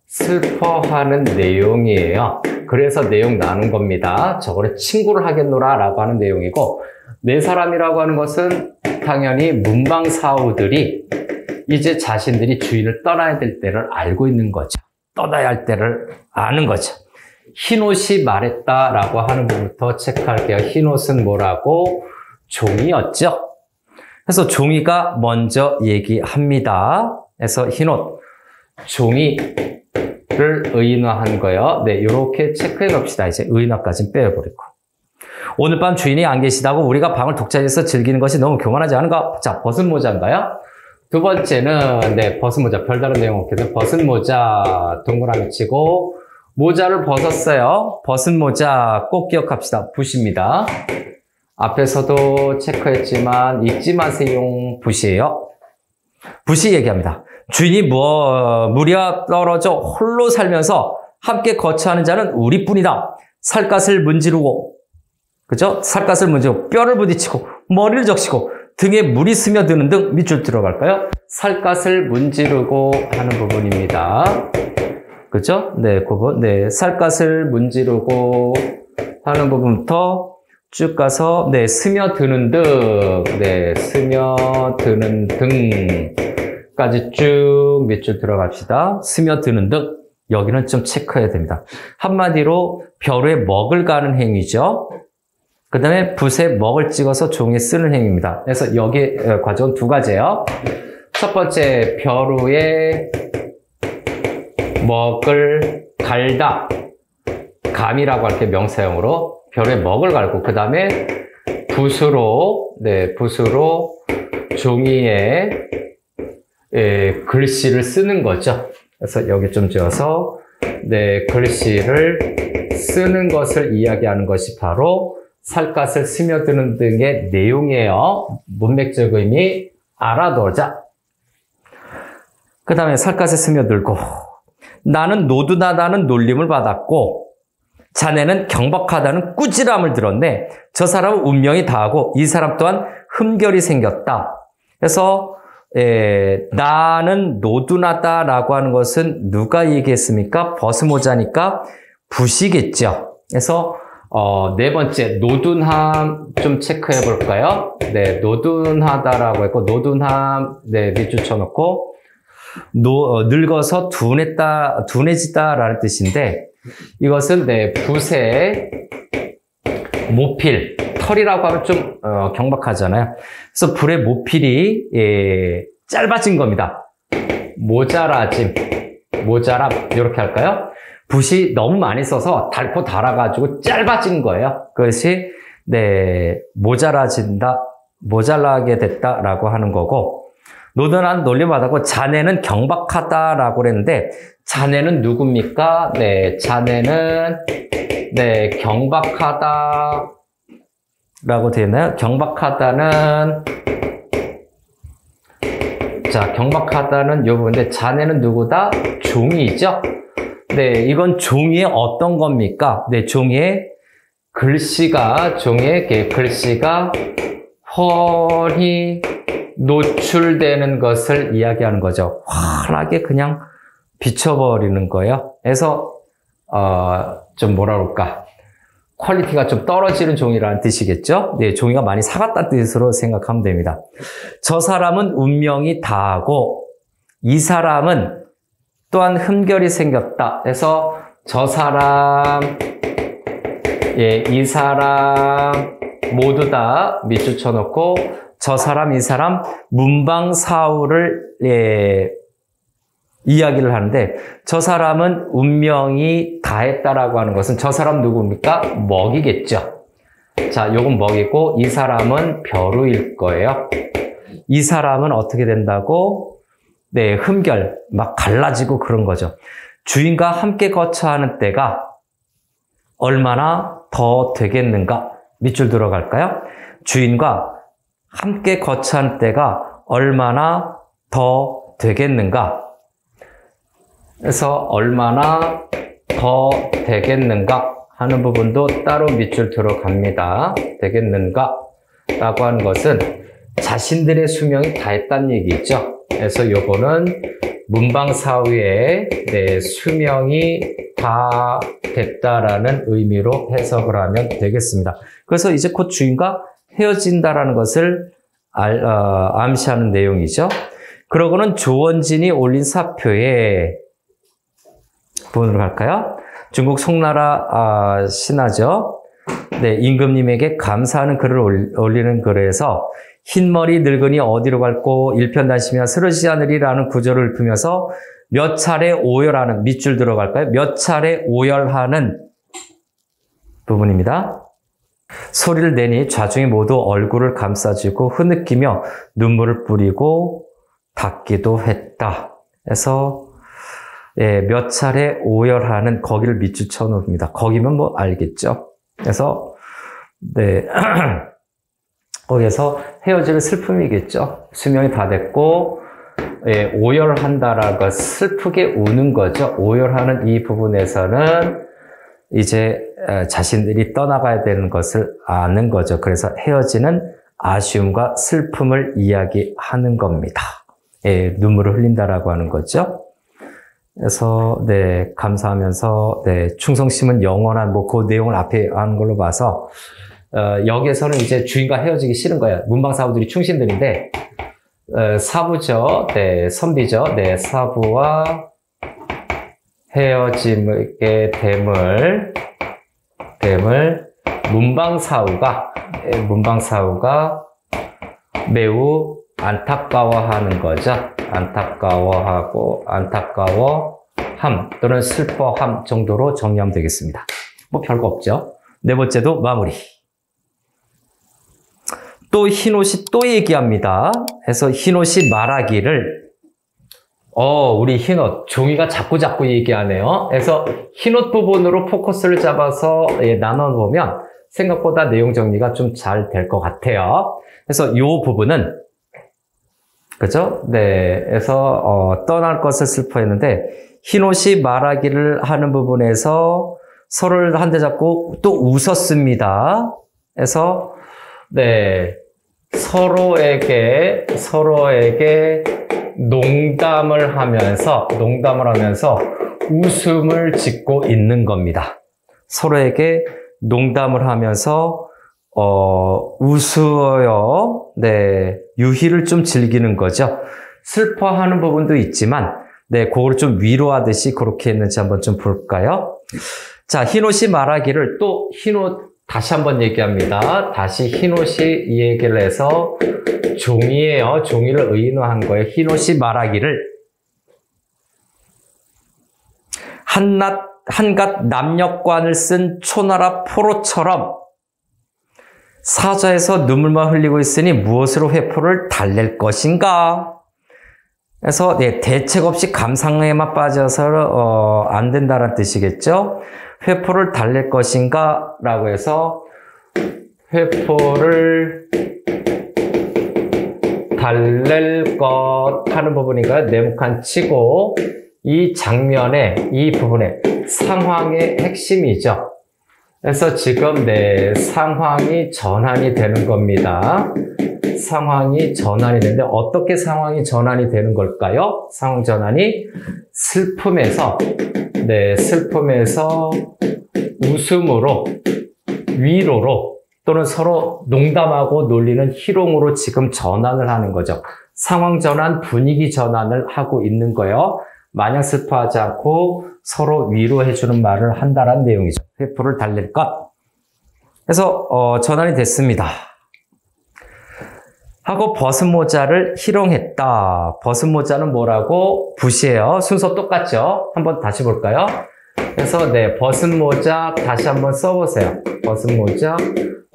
슬퍼하는 내용이에요. 그래서 내용 나눈 겁니다. 저거를 친구를 하겠노라 라고 하는 내용이고, 네 사람이라고 하는 것은 당연히 문방사우들이 이제 자신들이 주인을 떠나야 될 때를 알고 있는 거죠. 떠나야 할 때를 아는 거죠. 흰옷이 말했다라고 하는 부분부터 체크할게요. 흰옷은 뭐라고? 종이었죠. 그래서 종이가 먼저 얘기합니다. 그래서 흰옷, 종이를 의인화한 거예요. 네, 이렇게 체크해 봅시다. 이제 의인화까지는 빼버리고. 오늘 밤 주인이 안 계시다고 우리가 방을 독차지해서 즐기는 것이 너무 교만하지 않은가? 자, 벗은 모자인가요? 두 번째는, 네, 벗은 모자. 별다른 내용 없겠죠. 벗은 모자, 동그라미 치고, 모자를 벗었어요. 벗은 모자 꼭 기억합시다. 붓입니다. 앞에서도 체크했지만 잊지 마세요. 붓이에요. 붓이 얘기합니다. 주인이 무리와 떨어져 홀로 살면서 함께 거처하는 자는 우리뿐이다. 살갗을 문지르고, 그죠? 살갗을 문지르고 뼈를 부딪히고 머리를 적시고 등에 물이 스며드는 등 밑줄 들어갈까요? 살갗을 문지르고 하는 부분입니다. 그죠? 네, 그거, 네, 살갗을 문지르고 하는 부분부터 쭉 가서, 네, 스며드는 등, 네, 스며드는 등까지 쭉 밑줄 들어갑시다. 스며드는 등, 여기는 좀 체크해야 됩니다. 한마디로 벼루에 먹을 가는 행위죠. 그 다음에 붓에 먹을 찍어서 종이에 쓰는 행위입니다. 그래서 여기 과정은 두 가지예요. 첫 번째, 벼루에 먹을 갈다. 감이라고 할게요. 명사형으로. 벼루에 먹을 갈고, 그 다음에 붓으로, 네, 붓으로 종이에 글씨를 쓰는 거죠. 그래서 여기 좀 지어서, 네, 글씨를 쓰는 것을 이야기하는 것이 바로 살갗을 스며드는 등의 내용이에요. 문맥적 의미 알아두자. 그 다음에 살갗에 스며들고, 나는 노둔하다는 놀림을 받았고 자네는 경박하다는 꾸지람을 들었네. 저 사람은 운명이 다하고 이 사람 또한 흠결이 생겼다. 그래서 나는 노둔하다라고 하는 것은 누가 얘기했습니까? 벗은모자니까 붓이겠죠. 그래서 네 번째 노둔함 좀 체크해 볼까요? 네, 노둔하다라고 했고 노둔함 네 밑줄 쳐놓고 늙어서 둔해지다라는 뜻인데 이것은 네, 붓의 모필, 털이라고 하면 좀 경박하잖아요. 그래서 붓의 모필이 짧아진 겁니다. 모자람 이렇게 할까요? 붓이 너무 많이 써서 닳고 닳아가지고 짧아진 거예요. 그것이 네, 모자라게 됐다라고 하는 거고 노둔한 놀림받았고 자네는 경박하다라고 그랬는데 자네는 누굽니까? 네, 자네는 네, 경박하다라고 되어 있나요? 경박하다는 자, 경박하다는 요 부분인데 자네는 누구다? 종이죠? 네, 이건 종이의 어떤 겁니까? 네, 종이의 글씨가 훤히 노출되는 것을 이야기하는 거죠. 환하게 그냥 비춰버리는 거예요. 그래서 좀 뭐라 그럴까? 퀄리티가 좀 떨어지는 종이라는 뜻이겠죠? 네, 종이가 많이 사갔다는 뜻으로 생각하면 됩니다. 저 사람은 운명이 다하고 이 사람은 또한 흠결이 생겼다. 그래서 저 사람, 이 사람 모두 다 밑줄 쳐놓고 저 사람, 이 사람 문방사우를 이야기를 하는데 저 사람은 운명이 다했다라고 하는 것은 저 사람 누구입니까? 먹이겠죠. 자, 요건 먹이고 이 사람은 벼루일 거예요. 이 사람은 어떻게 된다고? 네, 흠결, 막 갈라지고 그런 거죠. 주인과 함께 거처하는 때가 얼마나 더 되겠는가? 밑줄 들어갈까요? 주인과 함께 거처한 때가 얼마나 더 되겠는가? 그래서 얼마나 더 되겠는가 하는 부분도 따로 밑줄 들어갑니다. 되겠는가? 라고 하는 것은 자신들의 수명이 다했다는 얘기죠. 그래서 요거는 문방사후에 수명이 다 됐다라는 의미로 해석을 하면 되겠습니다. 그래서 이제 곧 주인과 헤어진다라는 것을 암시하는 내용이죠. 그러고는 조원진이 올린 사표에 부분으로 갈까요? 중국 송나라 신하죠. 네, 임금님에게 감사하는 글을 올리는 글에서 흰머리 늙은이 어디로 갈고 일편단심이나 쓰러지지 않으리라는 구절을 읊으면서 몇 차례 오열하는, 밑줄 들어갈까요? 몇 차례 오열하는 부분입니다. 소리를 내니 좌중이 모두 얼굴을 감싸주고 흐느끼며 눈물을 뿌리고 닦기도 했다. 그래서 몇 차례 오열하는 거기를 밑줄 쳐놓습니다. 거기면 뭐 알겠죠? 그래서 거기에서 헤어질 슬픔이겠죠. 수명이 다 됐고 오열한다라는 것, 슬프게 우는 거죠. 오열하는 이 부분에서는 이제 자신들이 떠나가야 되는 것을 아는 거죠. 그래서 헤어지는 아쉬움과 슬픔을 이야기하는 겁니다. 눈물을 흘린다라고 하는 거죠. 그래서 감사하면서 충성심은 영원한 그 내용을 앞에 하는 걸로 봐서 여기에서는 이제 주인과 헤어지기 싫은 거예요. 문방사부들이 충신들인데 사부죠. 선비죠. 사부와 헤어짐의 됨을 문방사후가 매우 안타까워하는 거죠. 안타까워함 또는 슬퍼함 정도로 정리하면 되겠습니다. 뭐 별거 없죠. 네 번째도 마무리. 또 흰옷이 또 얘기합니다. 그래서 흰옷이 말하기를 우리 흰옷 종이가 자꾸 얘기하네요. 그래서 흰옷 부분으로 포커스를 잡아서 나눠보면 생각보다 내용 정리가 좀 잘 될 것 같아요. 그래서 이 부분은 그죠? 그래서 떠날 것을 슬퍼했는데 흰옷이 말하기를 하는 부분에서 서로를 한 대 잡고 또 웃었습니다. 그래서 서로에게 농담을 하면서 웃음을 짓고 있는 겁니다. 서로에게 농담을 하면서 웃어요. 유희를 좀 즐기는 거죠. 슬퍼하는 부분도 있지만 그거를 좀 위로하듯이 그렇게 했는지 한번 좀 볼까요? 자, 흰옷이 말하기를 또 흰옷 다시 한번 얘기합니다. 다시 흰옷이 이 얘기를 해서 종이에요. 종이를 의인화한 거예요. 흰옷이 말하기를 한갓 남녘관을 쓴 초나라 포로처럼 사자에서 눈물만 흘리고 있으니 무엇으로 회포를 달랠 것인가? 그래서 대책 없이 감상에만 빠져서 안 된다는 뜻이겠죠. 회포를 달랠 것인가? 라고 해서 회포를 달랠 것 하는 부분이니까 네모칸 치고 이 장면에 이 부분에 상황의 핵심이죠. 그래서 지금 상황이 전환이 되는 겁니다. 상황이 전환이 되는데 어떻게 상황이 전환이 되는 걸까요? 상황 전환이 슬픔에서 슬픔에서 웃음으로, 위로로, 또는 서로 농담하고 놀리는 희롱으로 지금 전환을 하는 거죠. 상황 전환, 분위기 전환을 하고 있는 거예요. 마냥 슬퍼하지 않고 서로 위로해주는 말을 한다는 내용이죠. 회포를 달랠 것. 그래서 전환이 됐습니다. 하고 벗은 모자를 희롱했다. 벗은 모자는 뭐라고? 붓이에요. 순서 똑같죠? 한번 다시 볼까요? 그래서 벗은 모자 다시 한번 써보세요. 벗은 모자,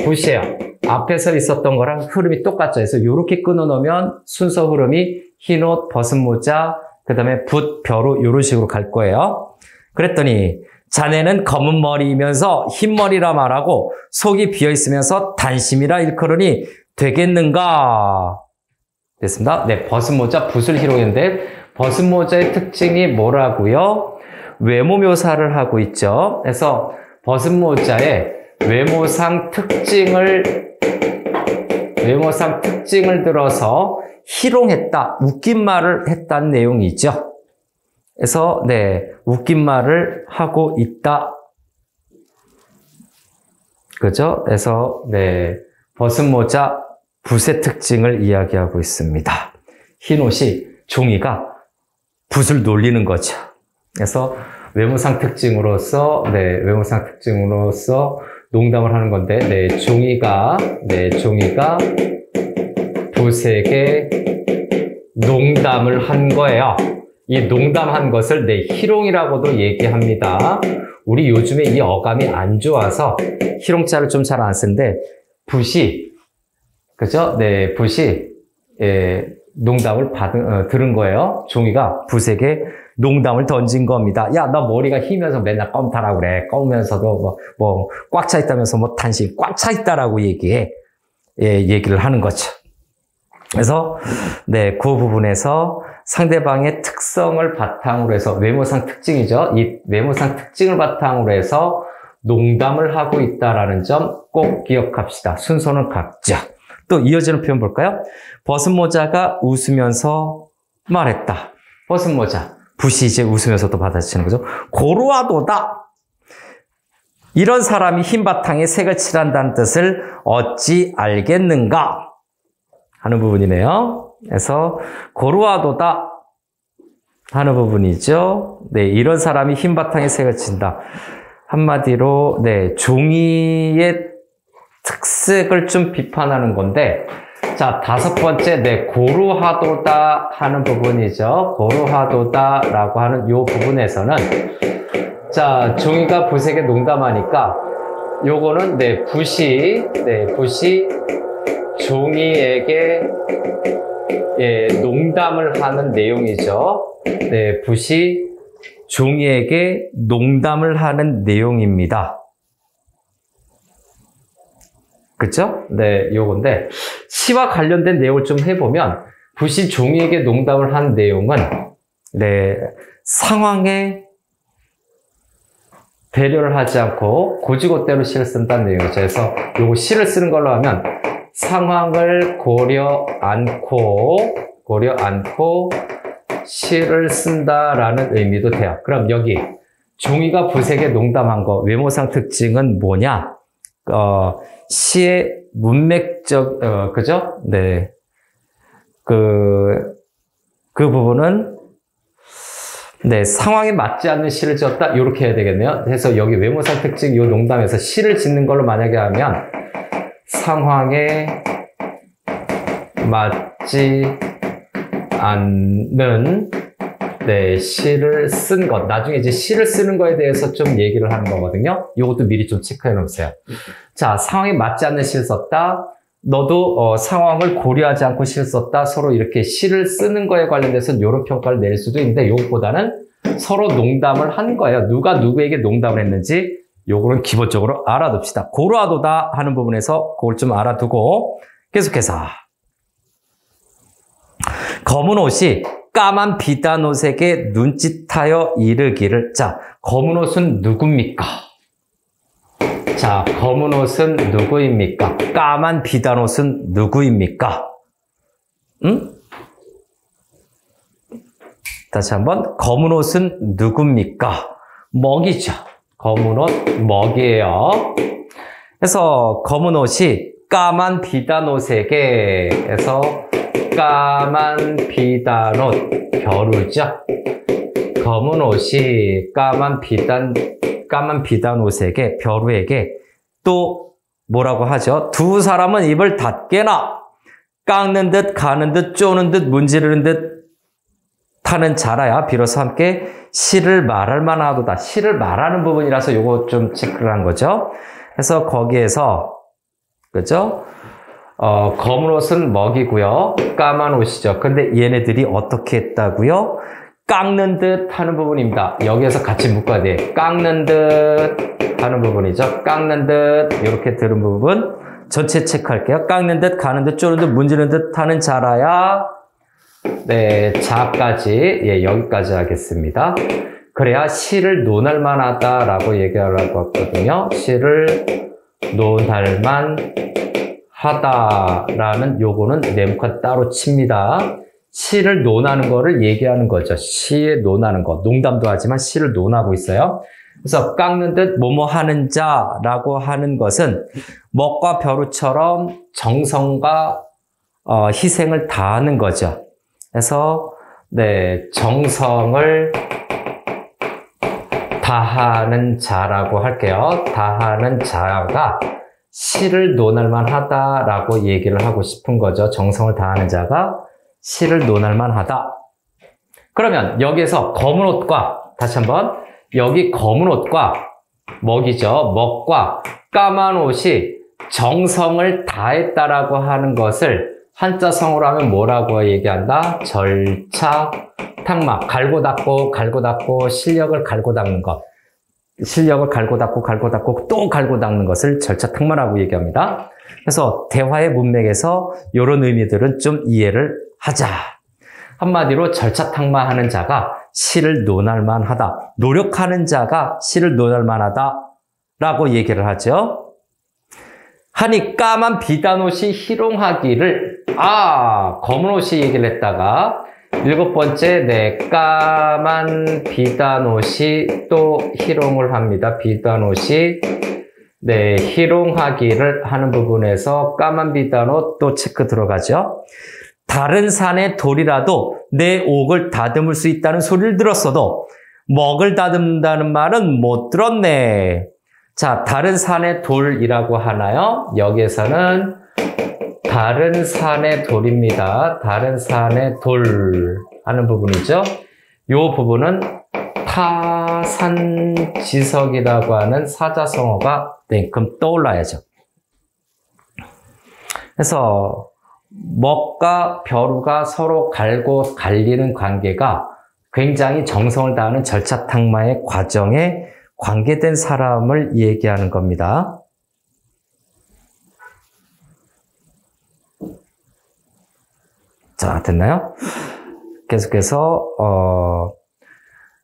붓이에요. 앞에서 있었던 거랑 흐름이 똑같죠. 그래서 이렇게 끊어놓으면 순서 흐름이 흰 옷, 벗은 모자, 그 다음에 붓, 벼루 이런 식으로 갈 거예요. 그랬더니 자네는 검은 머리이면서 흰 머리라 말하고 속이 비어있으면서 단심이라 일컬으니 되겠는가? 됐습니다. 벗은 모자, 붓을 희롱했는데 벗은 모자의 특징이 뭐라고요? 외모 묘사를 하고 있죠. 그래서 벗은 모자의 외모상 특징을 들어서 희롱했다, 웃긴 말을 했다는 내용이죠. 그래서 웃긴 말을 하고 있다. 그죠? 그래서 벗은 모자, 붓의 특징을 이야기하고 있습니다. 흰 옷이 종이가 붓을 놀리는 거죠. 그래서 외모상 특징으로서 농담을 하는 건데, 종이가 붓에게 농담을 한 거예요. 이 농담한 것을 희롱이라고도 얘기합니다. 우리 요즘에 이 어감이 안 좋아서 희롱자를 좀 잘 안 쓰는데, 붓이, 그죠? 붓이, 농담을 들은 거예요. 종이가 붓에게 농담을 던진 겁니다. 야, 너 머리가 휘면서 맨날 껌타라고 그래. 껌면서도 꽉 차 있다면서 단심 꽉 차 있다라고 얘기를 하는 거죠. 그래서, 그 부분에서 상대방의 특성을 바탕으로 해서, 외모상 특징이죠. 이 외모상 특징을 바탕으로 해서 농담을 하고 있다라는 점 꼭 기억합시다. 순서는 같죠. 또 이어지는 표현 볼까요? 벗은 모자가 웃으면서 말했다. 벗은 모자. 붓이 이제 웃으면서 또 받아치는 거죠. 고루하도다. 이런 사람이 흰 바탕에 색을 칠한다는 뜻을 어찌 알겠는가? 하는 부분이네요. 그래서 고루하도다 하는 부분이죠. 이런 사람이 흰 바탕에 색을 친다. 한마디로 종이의 특색을 좀 비판하는 건데, 자, 다섯 번째, 고루하도다 하는 부분이죠. 고루하도다라고 하는 요 부분에서는, 자, 종이가 붓에게 농담하니까, 요거는, 붓이 종이에게, 농담을 하는 내용이죠. 붓이 종이에게 농담을 하는 내용입니다. 그쵸? 요건데, 시와 관련된 내용을 좀 해보면, 붓이 종이에게 농담을 한 내용은, 상황에 배려를 하지 않고, 고지고대로 시를 쓴다는 내용이죠. 그래서, 요거 시를 쓰는 걸로 하면, 상황을 고려 않고, 시를 쓴다라는 의미도 돼요. 그럼 여기, 종이가 붓에게 농담한 거, 외모상 특징은 뭐냐? 시의 문맥적, 그죠? 그 부분은, 상황에 맞지 않는 시를 지었다? 이렇게 해야 되겠네요. 그래서 여기 외모상 특징, 이 농담에서 시를 짓는 걸로 만약에 하면, 상황에 맞지 않는, 시를 쓴 것. 나중에 이제 시를 쓰는 거에 대해서 좀 얘기를 하는 거거든요. 이것도 미리 좀 체크해 놓으세요. 자, 상황에 맞지 않는 시를 썼다. 너도 상황을 고려하지 않고 시를 썼다. 서로 이렇게 시를 쓰는 거에 관련돼서 이런 평가를 내릴 수도 있는데, 요것보다는 서로 농담을 한 거예요. 누가 누구에게 농담을 했는지 요거는 기본적으로 알아둡시다. 고루하도다 하는 부분에서 그걸 좀 알아두고 계속해서 검은 옷이 까만 비단 옷에게 눈짓하여 이르기를. 자, 검은 옷은 누굽니까? 자, 검은 옷은 누구입니까? 까만 비단 옷은 누구입니까? 응? 다시 한번, 검은 옷은 누굽니까? 먹이죠. 검은 옷, 먹이에요. 그래서 검은 옷이 까만 비단 옷에게 해서 까만 비단 옷, 벼루죠. 검은 옷이 까만 비단 옷에게, 벼루에게 또 뭐라고 하죠? 두 사람은 입을 닫게나 깎는 듯 가는 듯 쪼는 듯 문지르는 듯 타는 자라야 비로소 함께 시를 말할 만하도다. 시를 말하는 부분이라서 요거 좀 체크를 한 거죠. 그래서 거기에서 그죠? 검은 옷은 먹이고요. 까만 옷이죠. 근데 얘네들이 어떻게 했다고요? 깎는 듯 하는 부분입니다. 여기에서 같이 묶어야 돼. 깎는 듯 하는 부분이죠. 깎는 듯 이렇게 들은 부분 전체 체크할게요. 깎는 듯 가는 듯 쪼는 듯 문지르는 듯 하는 자라야 네, 자까지 예, 여기까지 하겠습니다. 그래야 시를 논할 만하다라고 얘기하려고 했거든요. 시를 논할 만하다라는 요거는 네모칸 따로 칩니다. 시를 논하는 거를 얘기하는 거죠. 시에 논하는 거. 농담도 하지만 시를 논하고 있어요. 그래서 깎는 듯 뭐뭐 하는 자라고 하는 것은 먹과 벼루처럼 정성과 희생을 다하는 거죠. 그래서 네, 정성을 다하는 자라고 할게요. 다하는 자가 시를 논할 만하다라고 얘기를 하고 싶은 거죠. 정성을 다하는 자가 시를 논할 만하다. 그러면 여기에서 검은 옷과 다시 한번 여기 검은 옷과 먹이죠. 먹과 까만 옷이 정성을 다했다라고 하는 것을 한자성어로 하면 뭐라고 얘기한다? 절차탁막. 갈고 닦고 실력을 갈고 닦는 것. 실력을 갈고 닦고 또 갈고 닦는 것을 절차탁마라고 얘기합니다. 그래서 대화의 문맥에서 이런 의미들은 좀 이해를 하자. 한마디로 절차탁마하는 자가 시를 논할 만하다. 노력하는 자가 시를 논할 만하다 라고 얘기를 하죠. 하니 까만 비단 옷이 희롱하기를 검은 옷이 얘기를 했다가 일곱 번째 네 까만 비단 옷이 또 희롱을 합니다. 비단 옷이 네 희롱하기를 하는 부분에서 까만 비단 옷 또 체크 들어가죠. 다른 산의 돌이라도 내 옥을 다듬을 수 있다는 소리를 들었어도 먹을 다듬는다는 말은 못 들었네. 자, 다른 산의 돌이라고 하나요? 여기에서는 다른 산의 돌입니다. 다른 산의 돌 하는 부분이죠. 이 부분은 타산지석이라고 하는 사자성어가 냉큼 떠올라야죠. 그래서 먹과 벼루가 서로 갈고 갈리는 관계가 굉장히 정성을 다하는 절차탁마의 과정에 관계된 사람을 얘기하는 겁니다. 자, 됐나요? 계속해서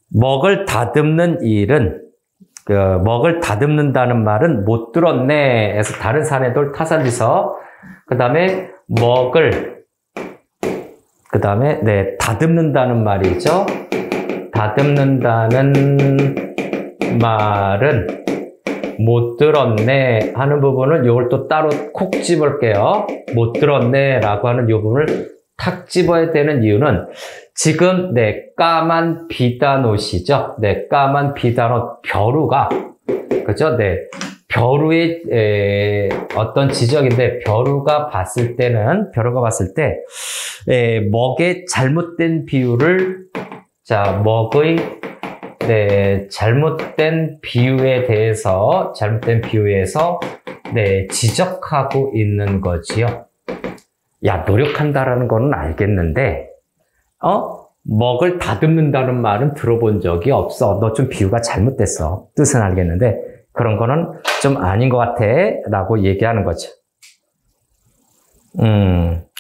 먹을 다듬는 일은 먹을 다듬는다는 말은 못 들었네 해서 다른 산의 돌 타산지석 그 다음에 먹을 그 다음에 네 다듬는다는 말이죠. 다듬는다는 말은 못 들었네 하는 부분을 이걸 또 따로 콕 집을게요. 못 들었네 라고 하는 이 부분을 탁 집어야 되는 이유는 지금 네 까만 비단 옷이죠. 네 까만 비단 옷 벼루가 그죠? 네 벼루의 어떤 지적인데 벼루가 봤을 때 먹의 잘못된 비유를 자 먹의 네, 잘못된 비유에서 네, 지적하고 있는 거지요. 야, 노력한다라는 거는 알겠는데, 먹을 다듬는다는 말은 들어본 적이 없어. 너 좀 비유가 잘못됐어. 뜻은 알겠는데, 그런 거는 좀 아닌 것 같아. 라고 얘기하는 거죠.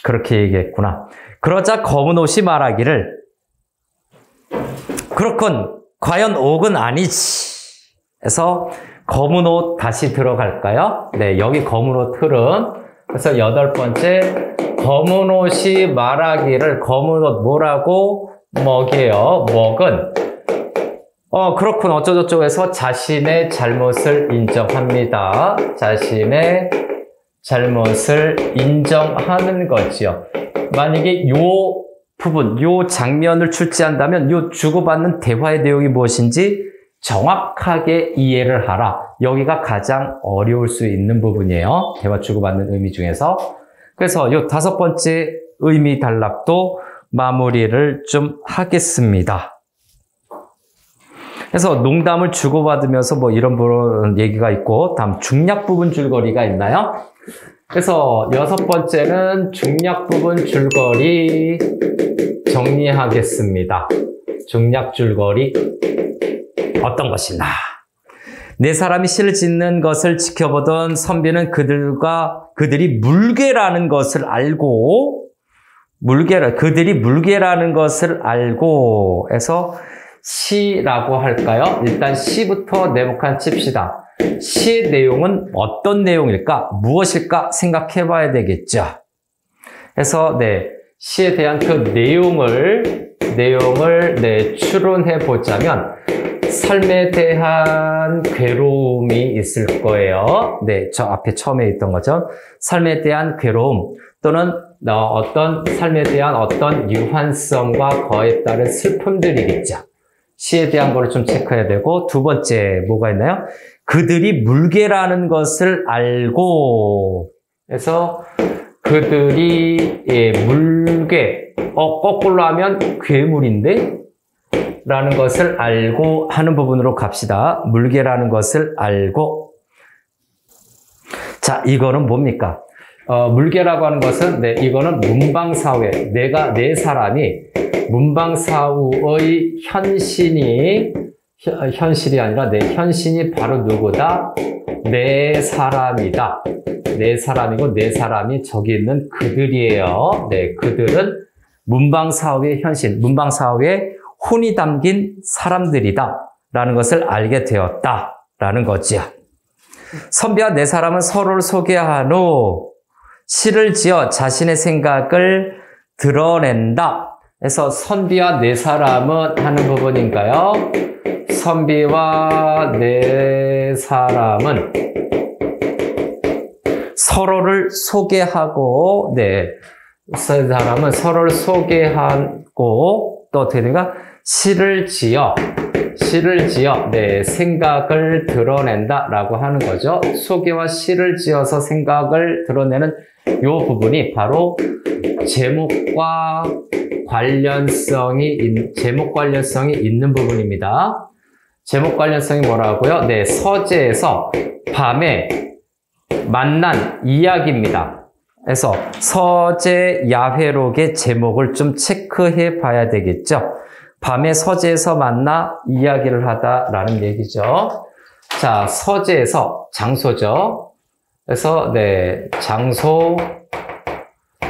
그렇게 얘기했구나. 그러자 검은 옷이 말하기를 그렇군. 과연 옥은 아니지. 그래서 검은 옷 다시 들어갈까요? 네, 여기 검은 옷 흐름. 그래서 8번째 검은 옷이 말하기를 검은 옷 뭐라고? 먹이에요. 먹은 그렇군. 어쩌고저쩌고 해서 자신의 잘못을 인정합니다. 자신의 잘못을 인정하는 거지요. 만약에 요 부분, 요 장면을 출제한다면 요 주고받는 대화의 내용이 무엇인지 정확하게 이해를 하라. 여기가 가장 어려울 수 있는 부분이에요. 대화 주고받는 의미 중에서. 그래서 요 5번째 의미 단락도 마무리를 좀 하겠습니다. 그래서 농담을 주고받으면서 뭐 이런 얘기가 있고, 다음 중략 부분 줄거리가 있나요? 그래서 6번째는 중략 부분 줄거리 정리하겠습니다. 중략 줄거리 어떤 것이나. 네 사람이 시를 짓는 것을 지켜보던 선비는 그들이 물개라는 것을 알고, 그들이 물개라는 것을 알고 해서 시라고 할까요? 일단 시부터 네모칸 칩시다. 시의 내용은 어떤 내용일까? 무엇일까? 생각해 봐야 되겠죠. 그래서 시에 대한 그 내용을 추론해 보자면 삶에 대한 괴로움이 있을 거예요. 저 앞에 처음에 있던 거죠. 삶에 대한 괴로움 또는 어떤 삶에 대한 어떤 유한성과 그에 따른 슬픔들이겠죠. 시에 대한 거를 좀 체크해야 되고, 두 번째 뭐가 있나요? 그들이 물개라는 것을 알고, 그래서 그들이 물개, 거꾸로 하면 괴물인데? 라는 것을 알고 하는 부분으로 갑시다. 물개라는 것을 알고. 자, 이거는 뭡니까? 물개라고 하는 것은, 이거는 문방사후에, 네 사람이 문방사후의 현실이 아니라 현신이 바로 누구다? 네 사람이다. 네 사람이고 네 사람이 저기 있는 그들이에요. 그들은 문방사후의 현신, 문방사후의 혼이 담긴 사람들이다. 라는 것을 알게 되었다. 라는 거지요. 선비와 네 사람은 서로를 소개한 후 시를 지어 자신의 생각을 드러낸다. 그래서 선비와 네 사람은 하는 부분인가요? 선비와 네 사람은 서로를 소개하고, 사람은 서로를 소개하고, 또 어떻게 된가? 시를 지어, 생각을 드러낸다라고 하는 거죠. 소개와 시를 지어서 생각을 드러내는 요 부분이 바로 제목 관련성이 있는 부분입니다. 제목 관련성이 뭐라고요? 서재에서 밤에 만난 이야기입니다. 그래서 서재 야회록의 제목을 좀 체크해 봐야 되겠죠. 밤에 서재에서 만나 이야기를 하다라는 얘기죠. 자, 서재에서 장소죠. 그래서 장소,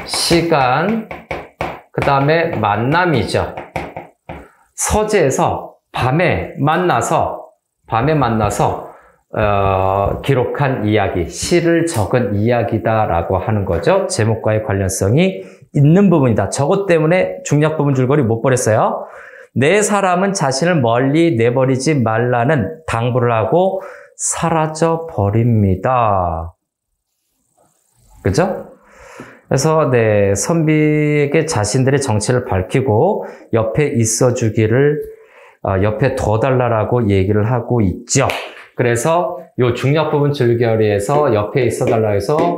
시간, 그 다음에 만남이죠. 서재에서 밤에 만나서 기록한 이야기, 시를 적은 이야기다라고 하는 거죠. 제목과의 관련성이 있는 부분이다. 저것 때문에 중략 부분 줄거리 못 버렸어요. 네 사람은 자신을 멀리 내버리지 말라는 당부를 하고 사라져 버립니다. 그죠? 그래서 선비에게 자신들의 정체를 밝히고 옆에 있어주기를 옆에 둬달라고 얘기를 하고 있죠. 그래서 요 중략 부분 줄거리에서 옆에 있어달라 해서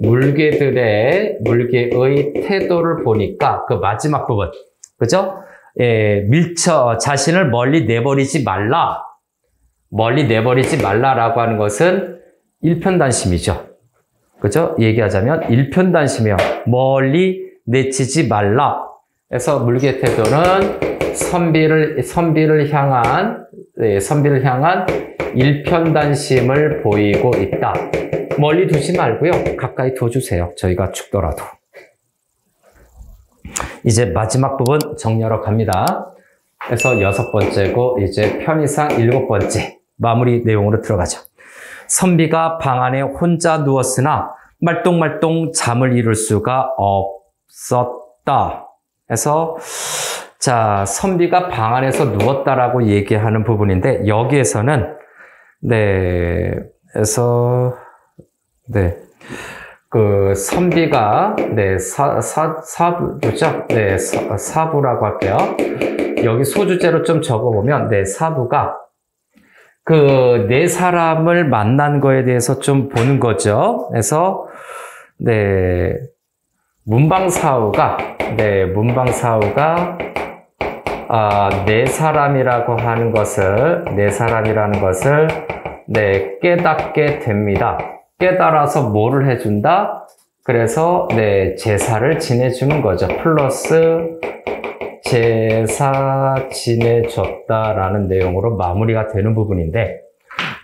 물개의 태도를 보니까 그 마지막 부분, 그죠? 자신을 멀리 내버리지 말라라고 하는 것은 일편단심이죠. 그죠? 얘기하자면 일편단심이에요. 멀리 내치지 말라. 그래서 물개 태도는 선비를 향한 일편단심을 보이고 있다. 멀리 두지 말고요. 가까이 둬주세요. 저희가 죽더라도. 이제 마지막 부분 정리하러 갑니다. 그래서 6번째고 이제 편의상 7번째 마무리 내용으로 들어가죠. 선비가 방 안에 혼자 누웠으나 말똥말똥 잠을 이룰 수가 없었다. 그래서 자, 선비가 방 안에서 누웠다라고 얘기하는 부분인데 여기에서는 그래서 그 선비가 사부죠. 사부라고 할게요. 여기 소주제로 좀 적어보면 사부가 그 네 사람을 만난 거에 대해서 좀 보는 거죠. 그래서 문방사우가 네 사람이라고 하는 것을 깨닫게 됩니다. 깨달아서 뭐를 해준다? 그래서 제사를 지내주는 거죠. 플러스 제사 지내줬다라는 내용으로 마무리가 되는 부분인데,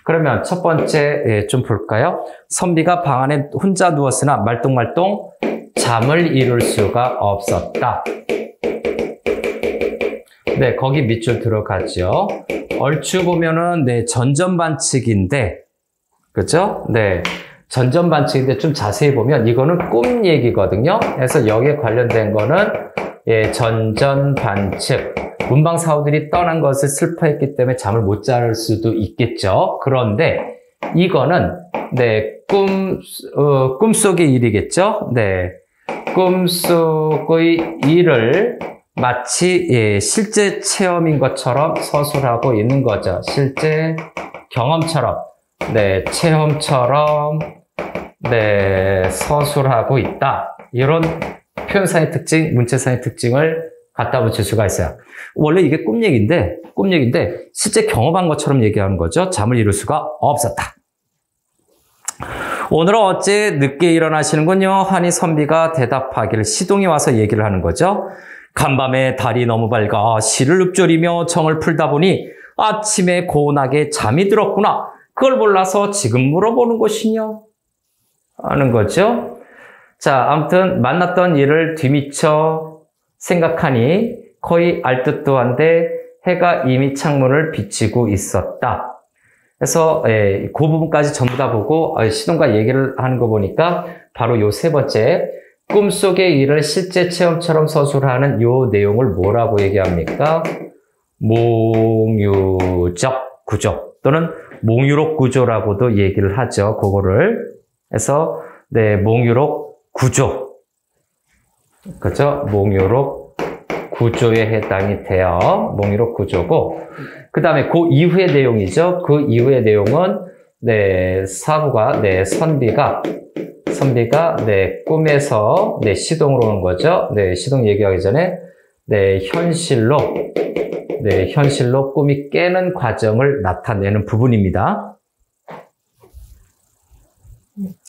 그러면 첫 번째 좀 볼까요? 선비가 방 안에 혼자 누웠으나 말똥말똥 잠을 이룰 수가 없었다. 거기 밑줄 들어가죠. 얼추 보면은 전전반칙인데, 그죠? 전전반칙인데 좀 자세히 보면 이거는 꿈 얘기거든요. 그래서 여기에 관련된 거는 전전반칙. 문방사우들이 떠난 것을 슬퍼했기 때문에 잠을 못 잘 수도 있겠죠. 그런데 이거는 꿈속의 일이겠죠. 꿈속의 일을 마치 실제 체험인 것처럼 서술하고 있는 거죠. 실제 경험처럼, 체험처럼 서술하고 있다. 이런 표현상의 특징, 문체상의 특징을 갖다 붙일 수가 있어요. 원래 이게 꿈 얘기인데 실제 경험한 것처럼 얘기하는 거죠. 잠을 이룰 수가 없었다. 오늘은 어째 늦게 일어나시는군요. 하니 선비가 대답하기를 시동이 와서 얘기를 하는 거죠. 간밤에 달이 너무 밝아 실을 읊조리며 정을 풀다 보니 아침에 고운하게 잠이 들었구나. 그걸 몰라서 지금 물어보는 것이냐 하는 거죠. 자, 아무튼 만났던 일을 뒤미쳐 생각하니 거의 알 듯도 한데 해가 이미 창문을 비치고 있었다. 그래서 그 부분까지 전부 다 보고 시동과 얘기를 하는 거 보니까 바로 요 세 번째 꿈속의 일을 실제 체험처럼 서술하는 요 내용을 뭐라고 얘기합니까? 몽유적 구조 또는 몽유록 구조라고도 얘기를 하죠. 그거를. 그래서 몽유록 구조. 그죠? 몽유록 구조에 해당이 돼요. 몽유록 구조고. 그 다음에 그 이후의 내용이죠. 그 이후의 내용은, 사부가, 선비가, 꿈에서, 시동으로 오는 거죠. 시동 얘기하기 전에, 현실로 꿈이 깨는 과정을 나타내는 부분입니다.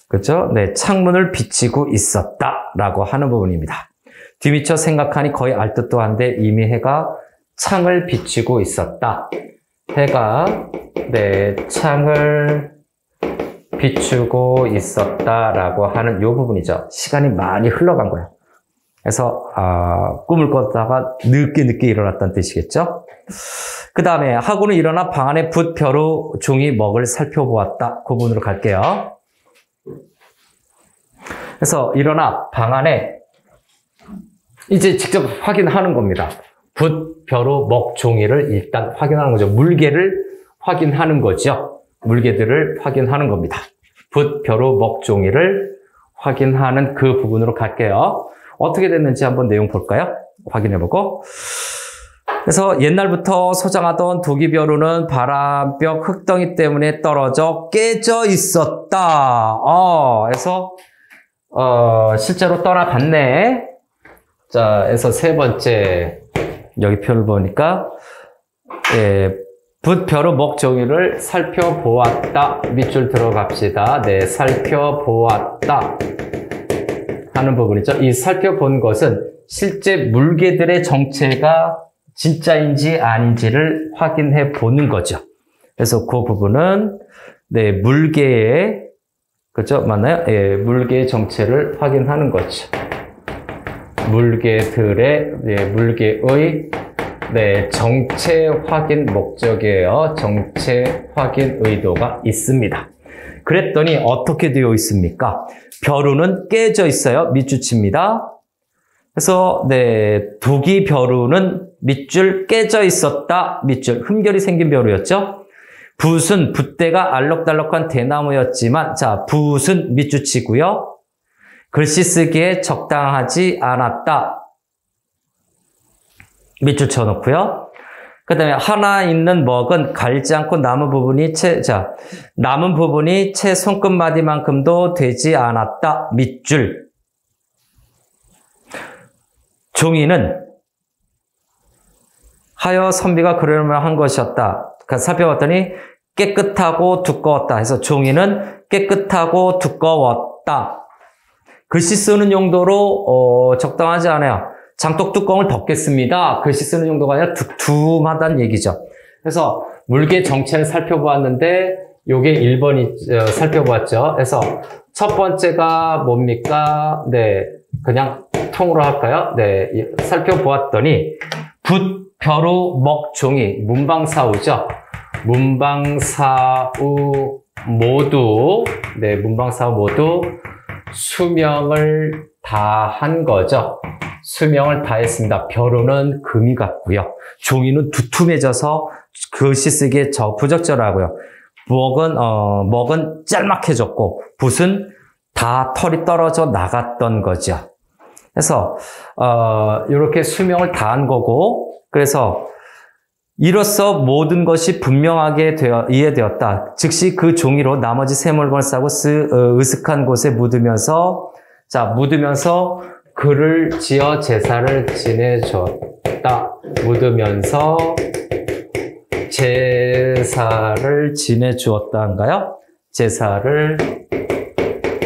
그렇죠? 창문을 비치고 있었다라고 하는 부분입니다. 뒤미쳐 생각하니 거의 알 듯도 한데 이미 해가 창을 비치고 있었다. 해가 창을 비추고 있었다라고 하는 이 부분이죠. 시간이 많이 흘러간 거예요. 그래서 꿈을 꿨다가 늦게 일어났다는 뜻이겠죠. 그 다음에 하고는 일어나 방 안에 붓, 벼루, 종이, 먹을 살펴보았다. 그 부분으로 갈게요. 그래서 일어나 방 안에 이제 직접 확인하는 겁니다. 붓, 벼루, 먹, 종이를 일단 확인하는 거죠. 물개를 확인하는 거죠. 물개들을 확인하는 겁니다. 붓, 벼루, 먹, 종이를 확인하는 그 부분으로 갈게요. 어떻게 됐는지 한번 내용 볼까요? 확인해보고. 그래서 옛날부터 소장하던 도기벼루는 바람벽 흙덩이 때문에 떨어져 깨져 있었다. 그래서 실제로 떠나갔네. 자, 그래서 세 번째 여기 표를 보니까 붓, 벼루, 먹, 종이를 살펴보았다. 밑줄 들어갑시다. 살펴보았다 하는 부분이죠. 이 살펴본 것은 실제 물개들의 정체가 진짜인지 아닌지를 확인해 보는 거죠. 그래서 그 부분은 물개의 그죠? 맞나요? 물개의 정체를 확인하는 거죠. 물개들의 물개의 정체 확인 목적이에요. 정체 확인 의도가 있습니다. 그랬더니 어떻게 되어 있습니까? 벼루는 깨져 있어요. 밑줄칩니다. 그래서 독이 벼루는 밑줄 깨져 있었다. 밑줄 흠결이 생긴 벼루였죠. 붓은 붓대가 알록달록한 대나무였지만 자 붓은 밑줄치고요. 글씨 쓰기에 적당하지 않았다. 밑줄 쳐놓고요. 그 다음에 하나 있는 먹은 갈지 않고 남은 부분이 남은 부분이 채 손끝마디만큼도 되지 않았다. 밑줄. 종이는 하여 선비가 그러려면 한 것이었다. 살펴봤더니 깨끗하고 두꺼웠다. 해서 종이는 깨끗하고 두꺼웠다. 글씨 쓰는 용도로 적당하지 않아요. 장독 뚜껑을 덮겠습니다. 글씨 쓰는 용도가 아니라 두툼하다는 얘기죠. 그래서 물개 정체를 살펴보았는데 요게 1번이 살펴보았죠. 그래서 첫 번째가 뭡니까? 그냥 통으로 할까요? 살펴보았더니 붓, 벼루, 먹, 종이, 문방사우죠. 문방사우 모두 수명을 다 한 거죠. 수명을 다 했습니다. 벼루는 금이 같고요. 종이는 두툼해져서 글씨 쓰기에 부적절하고요. 먹은 짤막해졌고 붓은 다 털이 떨어져 나갔던 거죠. 그래서 이렇게 수명을 다한 거고 그래서 이로써 모든 것이 분명하게 이해되었다. 즉시 그 종이로 나머지 새 물건을 싸고 으슥한 곳에 묻으면서 글을 지어 제사를 지내주었다. 묻으면서 제사를 지내주었다인가요? 제사를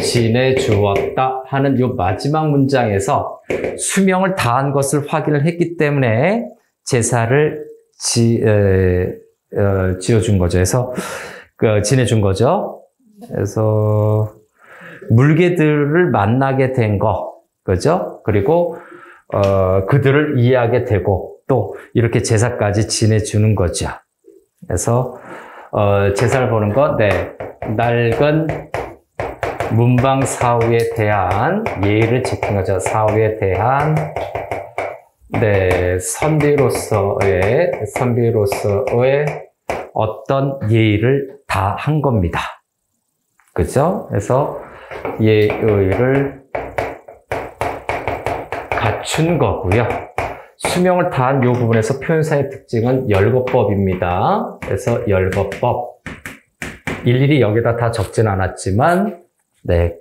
지내주었다 하는 이 마지막 문장에서 수명을 다한 것을 확인을 했기 때문에 제사를 지어준 거죠. 그래서 지내준 거죠. 그래서 물개들을 만나게 된 거, 그죠? 그리고 그들을 이해하게 되고 또 이렇게 제사까지 지내주는 거죠. 그래서 제사를 보는 거, 낡은 문방 사후에 대한 예의를 지킨 거죠. 사후에 대한 선비로서의 어떤 예의를 다 한 겁니다. 그죠? 그래서 예의를 갖춘 거고요. 수명을 다한 이 부분에서 표현사의 특징은 열거법입니다. 그래서 열거법. 일일이 여기다 다 적진 않았지만,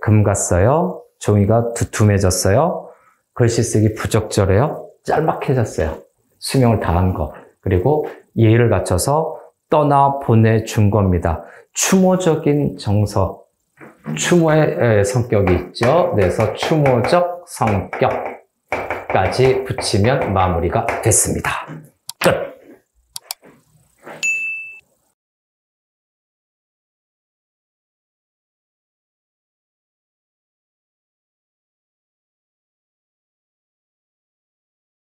금 같어요. 종이가 두툼해졌어요. 글씨 쓰기 부적절해요. 짤막해졌어요. 수명을 다한 거. 그리고 예의를 갖춰서 떠나 보내준 겁니다. 추모적인 정서. 추모의 성격이 있죠. 그래서 추모적 성격까지 붙이면 마무리가 됐습니다.